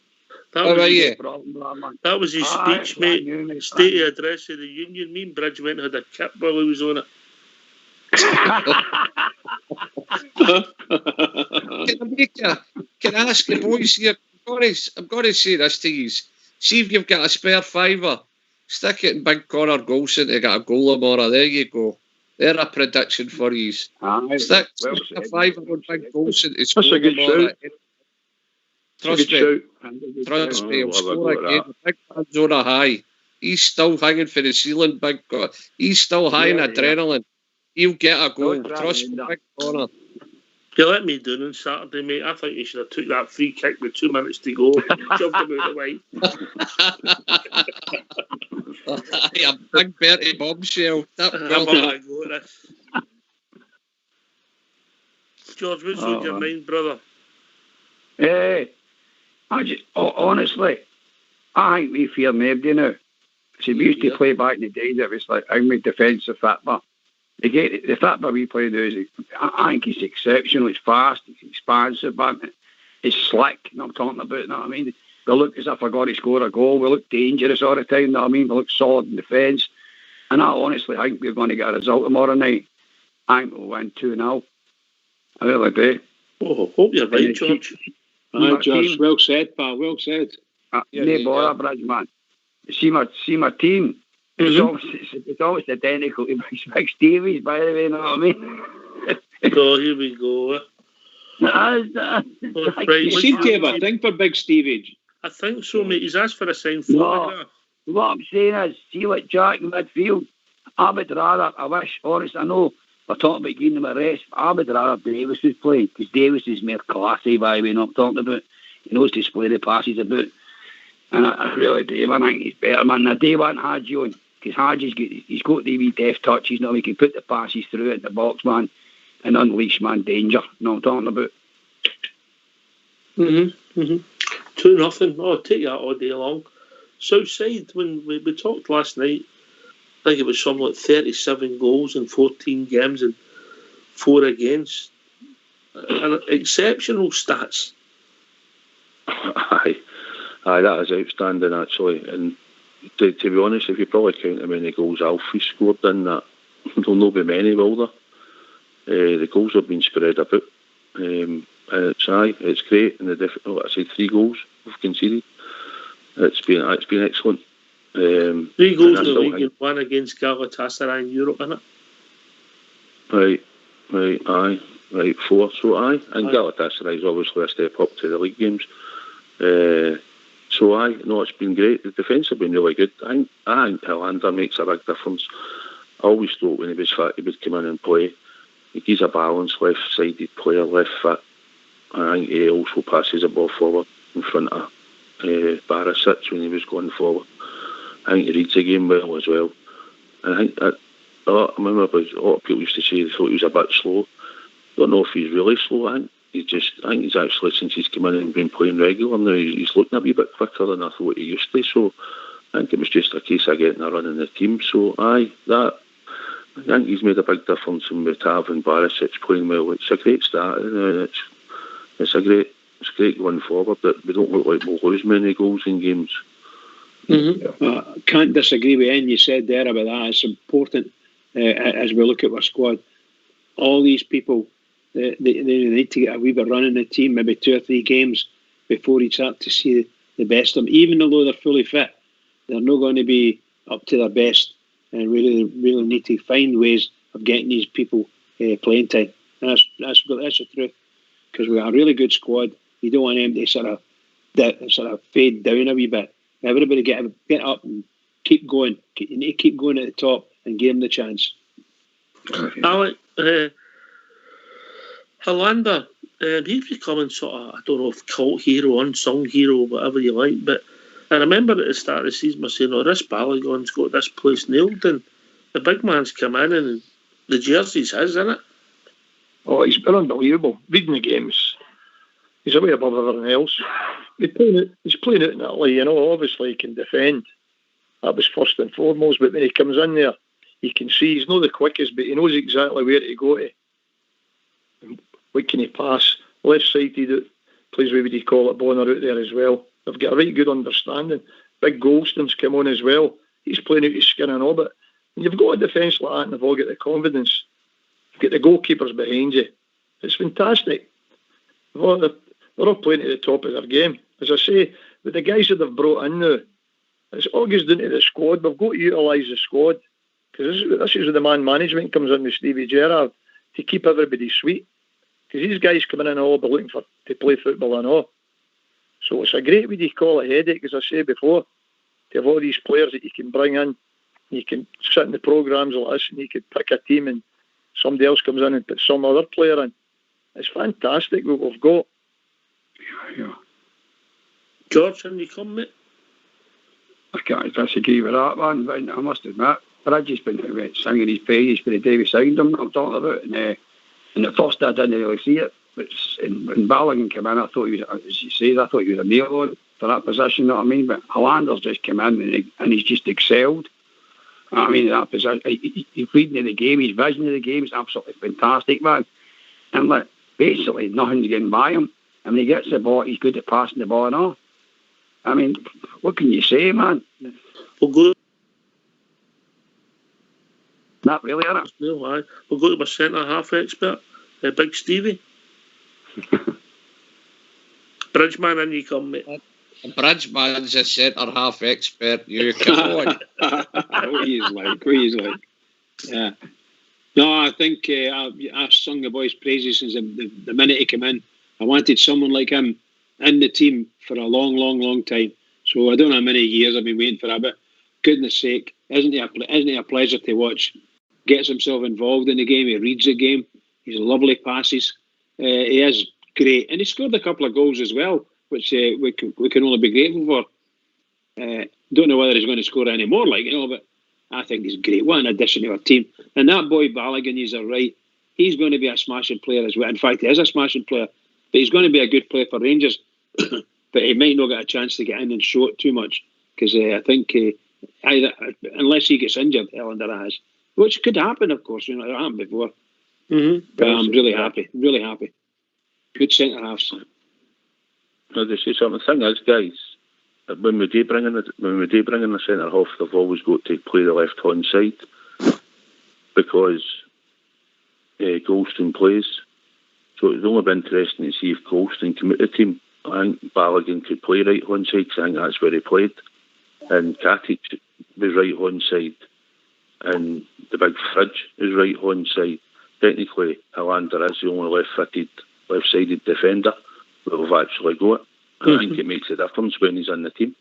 That was his speech, mate. State address of the Union. Me and Bridge went and had a kip while he was on it. Can I ask the boys here? I've got to say this to you. See if you've got a spare fiver, stick it in Big Connor Golson to get a goal tomorrow. There you go. They're a prediction for you. Stick a fiver on Big Golson to score tomorrow. Trust me, he'll score again. The Big man's on a high. He's still hanging for the ceiling, Big Connor. He's still high in adrenaline. He'll get a goal. Trust me, Big Connor. You let me down on Saturday, mate. I think you should have took that free kick with 2 minutes to go. Shoved him out the way. A big Bertie bombshell. George, what's on your mind, brother? Honestly, I think we fear nobody now. See, we used to play back in the days. It was like, I'm a defensive football. The football we play now is, I think it's exceptional. It's fast, it's expansive, but it's slick. You know what I'm talking about? You know what I mean? We look as if we're going to score a goal. We look dangerous all the time. You know what I mean? We look solid in defence. And I honestly think we're going to get a result tomorrow night. I think we'll win 2-0. I really do. Oh, hope you're right, George. Aye, George. Well said, pal. Well said. No bother, Bridge, man. See my team. It's almost identical to Big Stevie's, by the way, you know what I mean? Oh, here we go. You seem to have a thing for Big Stevie. I think so, mate. He's asked for a signed photograph. What I'm saying is, see what Jack in midfield, I would rather, honestly, I know we're talking about giving him a rest, but I would rather Davis was playing, because Davis is more classy, by the way, you know what I'm talking about. He knows to split the passes about. And I really do, I think he's better, man. I do want Hadji on, because Hadji's got the wee deft touches, you know, he can put the passes through it in the box, man, and unleash, man, danger, you know what I'm talking about. 2-0. Oh, I'll take that all day long. Southside, when we talked last night, I think it was something like 37 goals in 14 games and 4 against. Exceptional stats. Aye, that is outstanding, actually. And to be honest, if you probably count how many goals Alfie scored in that, there'll not be many, will there? The goals have been spread about. It's great. And I said 3 goals we've conceded. It's been excellent. 3 goals in the league and 1 against Galatasaray in Europe, innit? Right, 4. So and Galatasaray is obviously a step up to the league games. It's been great. The defence have been really good. I think Helander makes a big difference. I always thought when he was fit, he would come in and play. He's a balanced left-sided player, left foot. I think he also passes the ball forward in front of Barisic when he was going forward. I think he reads the game well as well. And I think that I remember a lot of people used to say they thought he was a bit slow. Don't know if he's really slow. I think he's actually, since he's come in and been playing regular now, he's looking a wee bit quicker than I thought he used to. So I think it was just a case of getting a run in the team. So I think he's made a big difference in Tav and Barisic playing well. It's a great start, and it's great going forward that we don't look like we'll lose many goals in games. Can't disagree with anything you said there about that. It's important as we look at our squad. All these people, they need to get a wee bit run in the team, maybe 2 or 3 games before you start to see the best of them. Even though they're fully fit, they're not going to be up to their best, and really need to find ways of getting these people playing time. And that's the truth, because we've got a really good squad. You don't want them to sort of fade down a wee bit. Everybody get up and keep going. You need to keep going at the top and give them the chance. Alec, Helander, he's becoming sort of, I don't know if cult hero, unsung hero, whatever you like, but I remember at the start of the season I saying, this Balogun's got this place nailed, and the big man's come in and the jersey's his, isn't it? Oh, he's been unbelievable. Reading the games, he's way above everything else. He's playing out in Italy, obviously he can defend. That was first and foremost, but when he comes in there, you can see he's not the quickest, but he knows exactly where to go to. What can he pass? Left-sided, plays with what you call it, Bonner out there as well. They've got a right good understanding. Big Golston's come on as well. He's playing out his skin and all, but when you've got a defence like that and they've all got the confidence, you've got the goalkeepers behind you. It's fantastic. They're all playing at the top of their game. As I say, with the guys that they've brought in now, it's all goes down to the squad. We've got to utilise the squad, because this is where the man management comes in with Stevie Gerrard to keep everybody sweet. Because these guys coming in all be looking to play football and all. So it's a great, what do you call it, headache, as I said before, to have all these players that you can bring in. You can sit in the programmes like this and you can pick a team and somebody else comes in and puts some other player in. It's fantastic what we've got. Yeah. George, can you come, mate? I can't disagree with that, man, but I must admit, I've just been singing his praises for the day we signed him, I'm talking about, and at first I didn't really see it, but when Balogun came in, I thought he was, as you say, I thought he was a nail on for that position, you know what I mean? But Helander's just come in and he's just excelled. I mean, that position, he's reading of the game, his vision of the game is absolutely fantastic, man. And like, basically, nothing's getting by him. And when he gets the ball, he's good at passing the ball and all. I mean, what can you say, man? We'll go. Not really, is it? No, we'll go to my centre-half expert, Big Stevie. Bridgeman, in you come, mate. Bridgeman's a centre-half expert, you come on. What he's like. Yeah. No, I think I've sung the boy's praises since the minute he came in. I wanted someone like him in the team for a long, long, long time. So I don't know how many years I've been waiting for that, but goodness sake, isn't he a pleasure to watch? Gets himself involved in the game, he reads the game, he's lovely passes, he is great. And he scored a couple of goals as well, which we can only be grateful for. Don't know whether he's going to score any more, but I think he's great. What an addition to our team. And that boy Balogun, he's right. He's going to be a smashing player as well. In fact, he is a smashing player. But he's going to be a good player for Rangers. But he might not get a chance to get in and show it too much. Because I think, either unless he gets injured, Helander has. Which could happen, of course. It happened before. Mm-hmm. But I'm really happy. Good centre-halves. No, they say something. The thing is, guys, when we do bring in the centre-half, they've always got to play the left-hand side. Because Golston plays. So it would only be interesting to see if Golston come out the team I think Balogun could play right hand side, 'cause I think that's where he played. And Katic was right hand side. And the big Fridge is right hand side. Technically, Helander is the only left-footed, left-sided defender that we've actually got. And I think it makes a difference when he's in the team.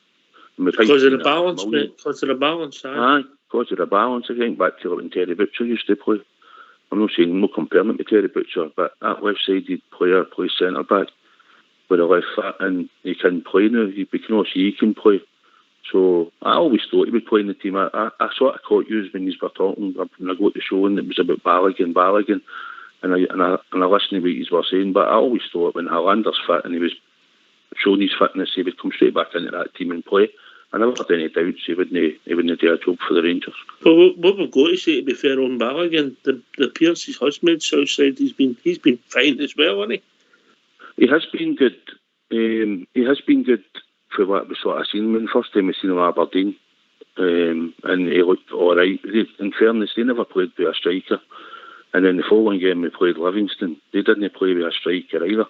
Because of the balance, mate. Because of the balance, Aye, because of the balance. I think back to like when Terry Butcher used to play. I'm not saying no comparing to Terry Butcher, but that left-sided player plays centre-back with a left foot, and he can play now. We can all see he can play. So I always thought he would play in the team. I sort of caught you when you were talking when I got the show and it was about Balogun, and I listened to what you were saying. But I always thought when Helander's fit and he was showing his fitness, he would come straight back into that team and play. I never had any doubts he wouldn't do a job for the Rangers. Well, what we've got to say, to be fair on Balogun, the Pierce has made Southside. He's been fine as well, hasn't he? He has been good. He has been good for what we sort of seen him. The first time we seen him at Aberdeen, and he looked all right. In fairness, they never played with a striker. And then the following game we played Livingston, they didn't play with a striker either,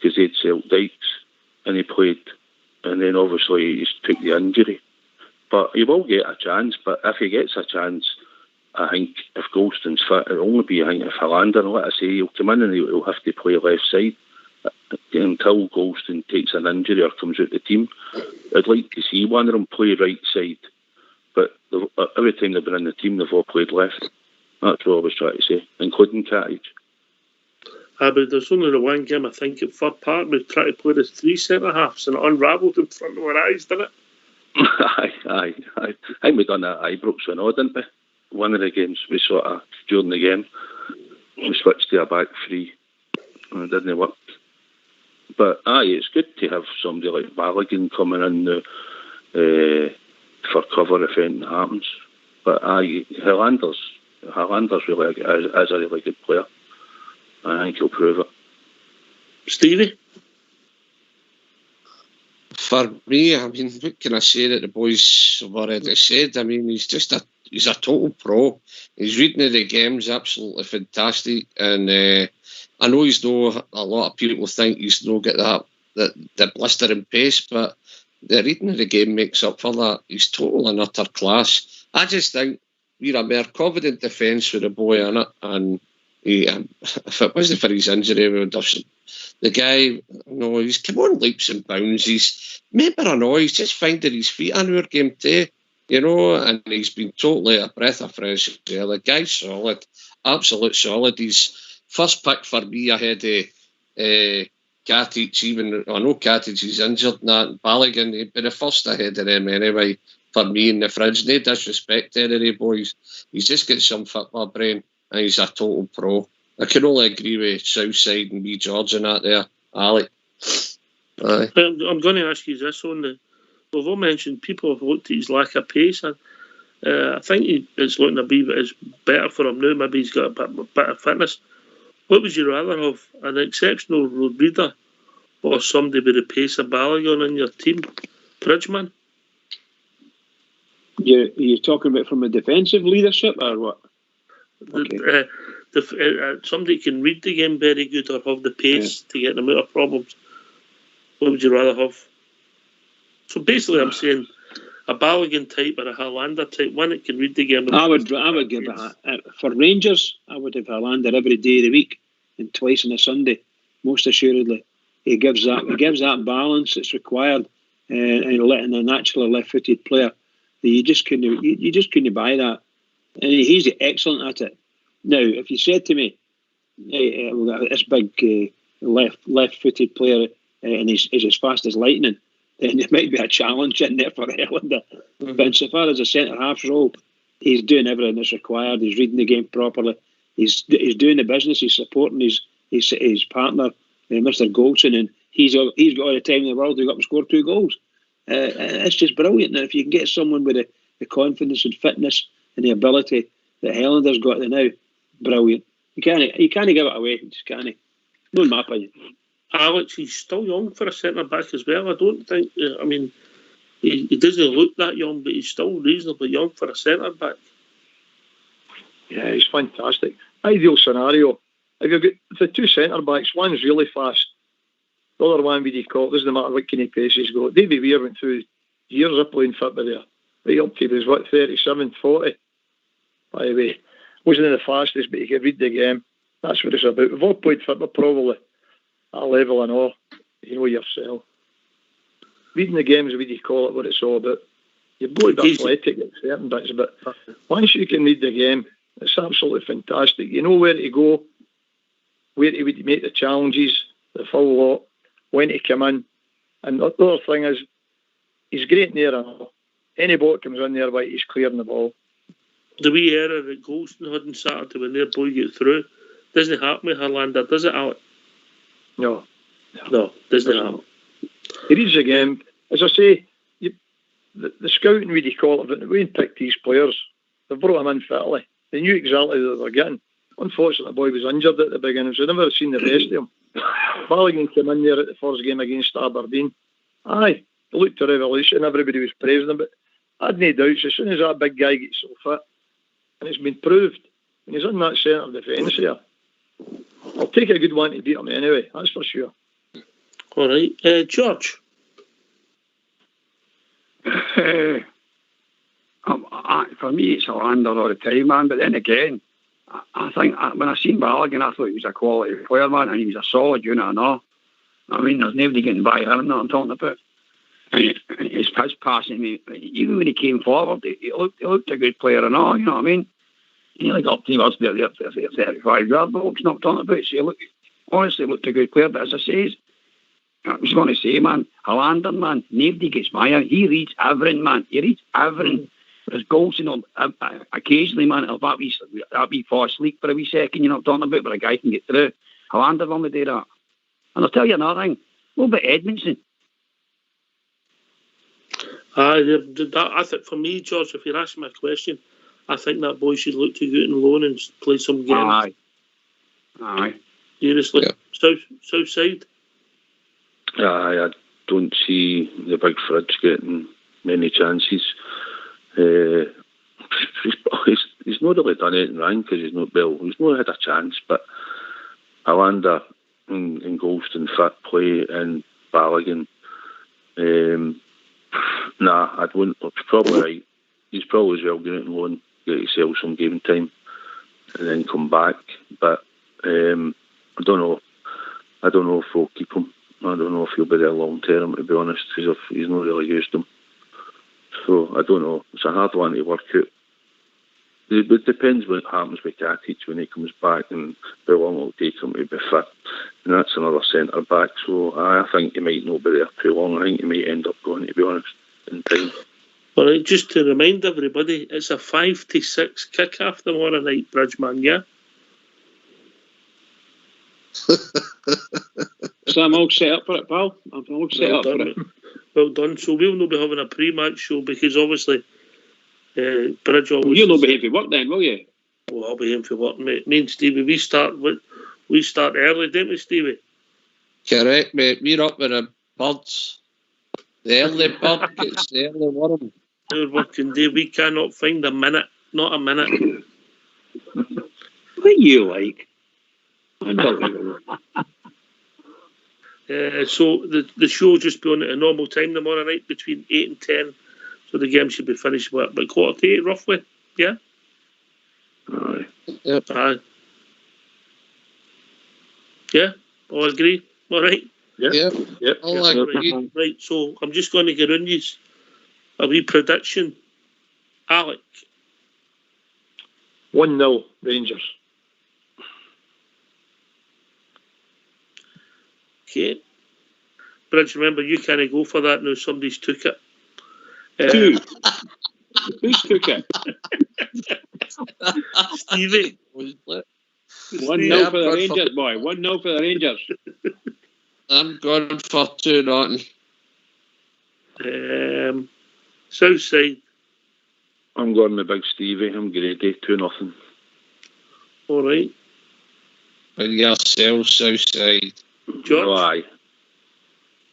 because they'd Celt Dykes, and he played. And then obviously he took the injury. But he will get a chance. But if he gets a chance, I think if Golston's fit, it'll only be, I think, if Helander, and let us say, he'll come in and he'll have to play left side until Golston takes an injury or comes out the team. I'd like to see one of them play right side. But every time they've been in the team, they've all played left. That's what I was trying to say, including Katic. But there's only the one game, I think, at Fir Park, we tried to play the 3 centre-halves and it unravelled in front of our eyes, didn't it? Aye. I think we done that at Ibrox and all, didn't we? One of the games, we sort of, during the game, we switched to a back three and it didn't work. But it's good to have somebody like Balogun coming in for cover if anything happens. But Helander's really is a really good player. I think he'll prove it. Stevie? For me, I mean, what can I say that the boys have already said? I mean, he's a total pro. He's reading the games absolutely fantastic, and I know he's no. A lot of people think he's no get that blistering pace, but the reading of the game makes up for that. He's total and utter class. I just think we're a more confident defence with the boy in it, and if it wasn't for his injury, we would have the guy. No, he's come on leaps and bounds. He's maybe I know. He's just finding his feet in our game too, and he's been totally a breath of fresh air. The guy's solid, absolute solid. He's first pick for me ahead of Katic. Even I know Katic is injured and that. Balogun, he'd be the first ahead of them anyway. For me in the Fridge, no disrespect to any of the boys. He's just got some football brain. And he's a total pro. I can only agree with Southside and B. George and that there, Ali. Aye. I'm going to ask you this on we've all mentioned people have looked at his lack of pace, and I think it's looking to be it's better for him now. Maybe he's got a bit of fitness. What would you rather have, an exceptional road reader or somebody with the pace of Balogun in your team? Bridgeman? You're talking about from a defensive leadership or what? Okay. Somebody can read the game very good or have the pace to get them out of problems. What would you rather have? So basically, I'm saying a Balogun type or a Helander type, one that can read the game. I would give it for Rangers. I would have Helander every day of the week and twice on a Sunday, most assuredly. He gives that balance that's required, and letting a naturally left-footed player. You just couldn't buy that, and he's excellent at it. Now, if you said to me, this big left-footed player and he's as fast as lightning, then there might be a challenge in there for Helander. Mm-hmm. But insofar as a centre-half role, he's doing everything that's required. He's reading the game properly. He's doing the business. He's supporting his partner, Mr. Golson, and he's got all the time in the world to go up and score 2 goals. It's just brilliant. And if you can get someone with the confidence and fitness and the ability that Helander's got now, brilliant. You can't give it away. You just can't. No, in my opinion. Alex, he's still young for a centre-back as well. I don't think, he doesn't look that young, but he's still reasonably young for a centre-back. Yeah, he's fantastic. Ideal scenario. If you've got the 2 centre-backs, one's really fast The other one, we call it, doesn't matter what kind of pace he's got. Davy Weir went through years of playing football there. Right up to he was, 37, 40? By the way, wasn't the fastest, but he could read the game. That's what it's about. We've all played football probably at a level and all. You know yourself. Reading the game is what you call it, what it's all about. You've got to be athletic at certain bits, but once you can read the game, it's absolutely fantastic. You know where to go, where to make the challenges, the full lot, when to come in. And the other thing is, he's great in there and all. Any ball that comes in there, right, he's clearing the ball. The wee error that Golston had on Saturday when their boy get through, doesn't happen with Helander, does it, Alec? No, doesn't happen. He reads the game. As I say, the scouting, we call it, but the way he picked these players, they brought him in fitly. They knew exactly what they were getting. Unfortunately, the boy was injured at the beginning, so I never seen the best of him. Balogun came in there at the first game against Aberdeen. Aye, it looked a revolution. Everybody was praising him, but I had no doubts. As soon as that big guy gets so fit, and it's been proved, when he's in that centre defence here, I'll take a good one to beat him anyway, that's for sure. All right. George? For me, it's Helander all the time, man. But then again, I think when I seen Balogun, I thought he was a quality player, man, and he was a solid unit and all. I mean, there's nobody getting by him, that I'm talking about. And his passing, even when he came forward, he looked a good player and all, you know what I mean? He only got towards the 35-yard box, not talking about. So honestly looked a good player, but as I say, I was going to say, man, Helander, man, nobody gets by him. He reads everything, man. He reads everything. There's goals, you know, occasionally, man, it'll be fall asleep for a wee second, you know what I'm talking about, but a guy can get through. Helander only do that. And I'll tell you another thing, what about Edmondson? I think for me, George, if you're asking me a question, I think that boy should look to go out on loan and play some games. Aye. Seriously. Yeah. South side. I don't see the big Fridge getting many chances. He's not really done anything wrong because he's not had a chance, but Helander and Golston fit play and Balogun. I wouldn't. Probably right. He's probably as well going out on loan, get himself some game time, and then come back. But I don't know. I don't know if we'll keep him. I don't know if he'll be there long term, to be honest, because he's not really used him. So I don't know. It's a hard one to work out. It depends what happens with Katic when he comes back and how long it'll take him to be fit. And that's another centre back. So I think he might not be there too long. I think he might end up going, to be honest, in time. All right, just to remind everybody, it's a 5 to 6 kick-off tomorrow night, Bridgeman, yeah? So I'm all set up for it, pal. I'm all set up for it. Well done. So we'll not be having a pre-match show because obviously Bridge always... You'll not be here for work then, will you? Well, I'll be here for work, mate. Me and Stevie, we start early, don't we, Stevie? Correct, mate. We're up with the birds. The early bird gets the early worm. Our working day, we cannot find a minute. Not a minute. What you like? Unbelievable. So the show will just be on at a normal time tomorrow night between 8 and 10. So the game should be finished by 7:45 roughly. Yeah? Aye. Yep. Aye. Yeah? All agree? All right? Yep. All agree. Right, so I'm just going to get on you a wee prediction. Alec. 1-0 Rangers. Okay. Bridge, remember, you can't go for that now. Somebody's took it. Two. Who's took it? Stevie. 1-0 for the Rangers, boy. 1-0 for the Rangers. I'm going for 2-0. Southside. I'm going with Big Stevie. I'm Grady. 2-0. All right. With yourself, Southside. George? Oh, aye.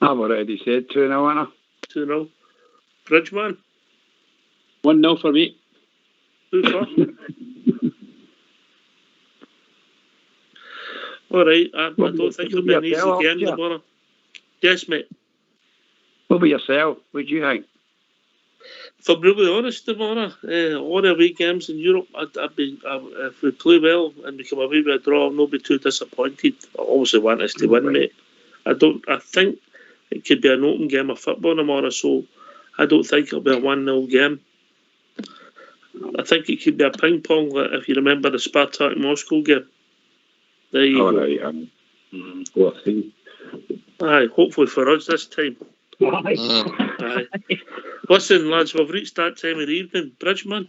I've already said 2-0. 2-0. Bridgeman? 1-0 for me. Who for? All right. I don't think it'll be an easy game tomorrow. Yes, mate. What about yourself? What do you think? If I'm really honest, tomorrow, all the away games in Europe, if we play well and we come away with a draw, I'll not be too disappointed. I obviously want us to win, mate. I think it could be an open game of football tomorrow, so I don't think it'll be a 1-0 game. I think it could be a ping pong, like if you remember the Spartak Moscow game. There you go. Right, Aye, hopefully for us this time. Aye. Aye. Listen, lads, we've reached that time of the evening. Bridgeman.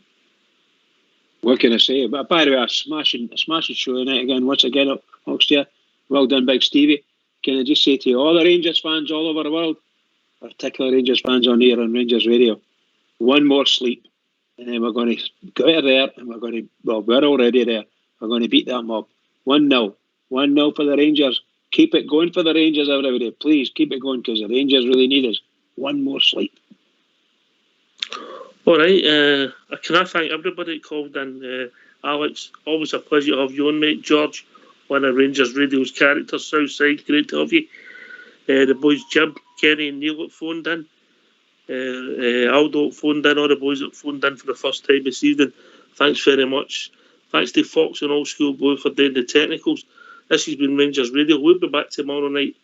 What can I say? But by the way, a smashing show tonight again. Once again, up Oxford. Well done, Big Stevie. Can I just say to you, all the Rangers fans all over the world, particularly Rangers fans on here on Rangers Radio, one more sleep, and then we're going to go out of there, and we're going to, well, we're already there. We're going to beat that mob. 1-0. 1-0 for the Rangers. Keep it going for the Rangers, everybody. Please keep it going, because the Rangers really need us. One more sleep. All right. Can I thank everybody that called in? Alex, always a pleasure to have you on, mate. George, one of Rangers Radio's characters, Southside, great to have you. The boys Jim, Kenny and Neil that phoned in. Aldo phoned in, all the boys that phoned in for the first time this evening. Thanks very much. Thanks to Fox and Old School Blue for doing the technicals. This has been Rangers Radio. We'll be back tomorrow night,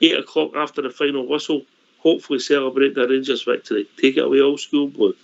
8 o'clock after the final whistle. Hopefully celebrate the Rangers victory. Take it away, Old School Blue.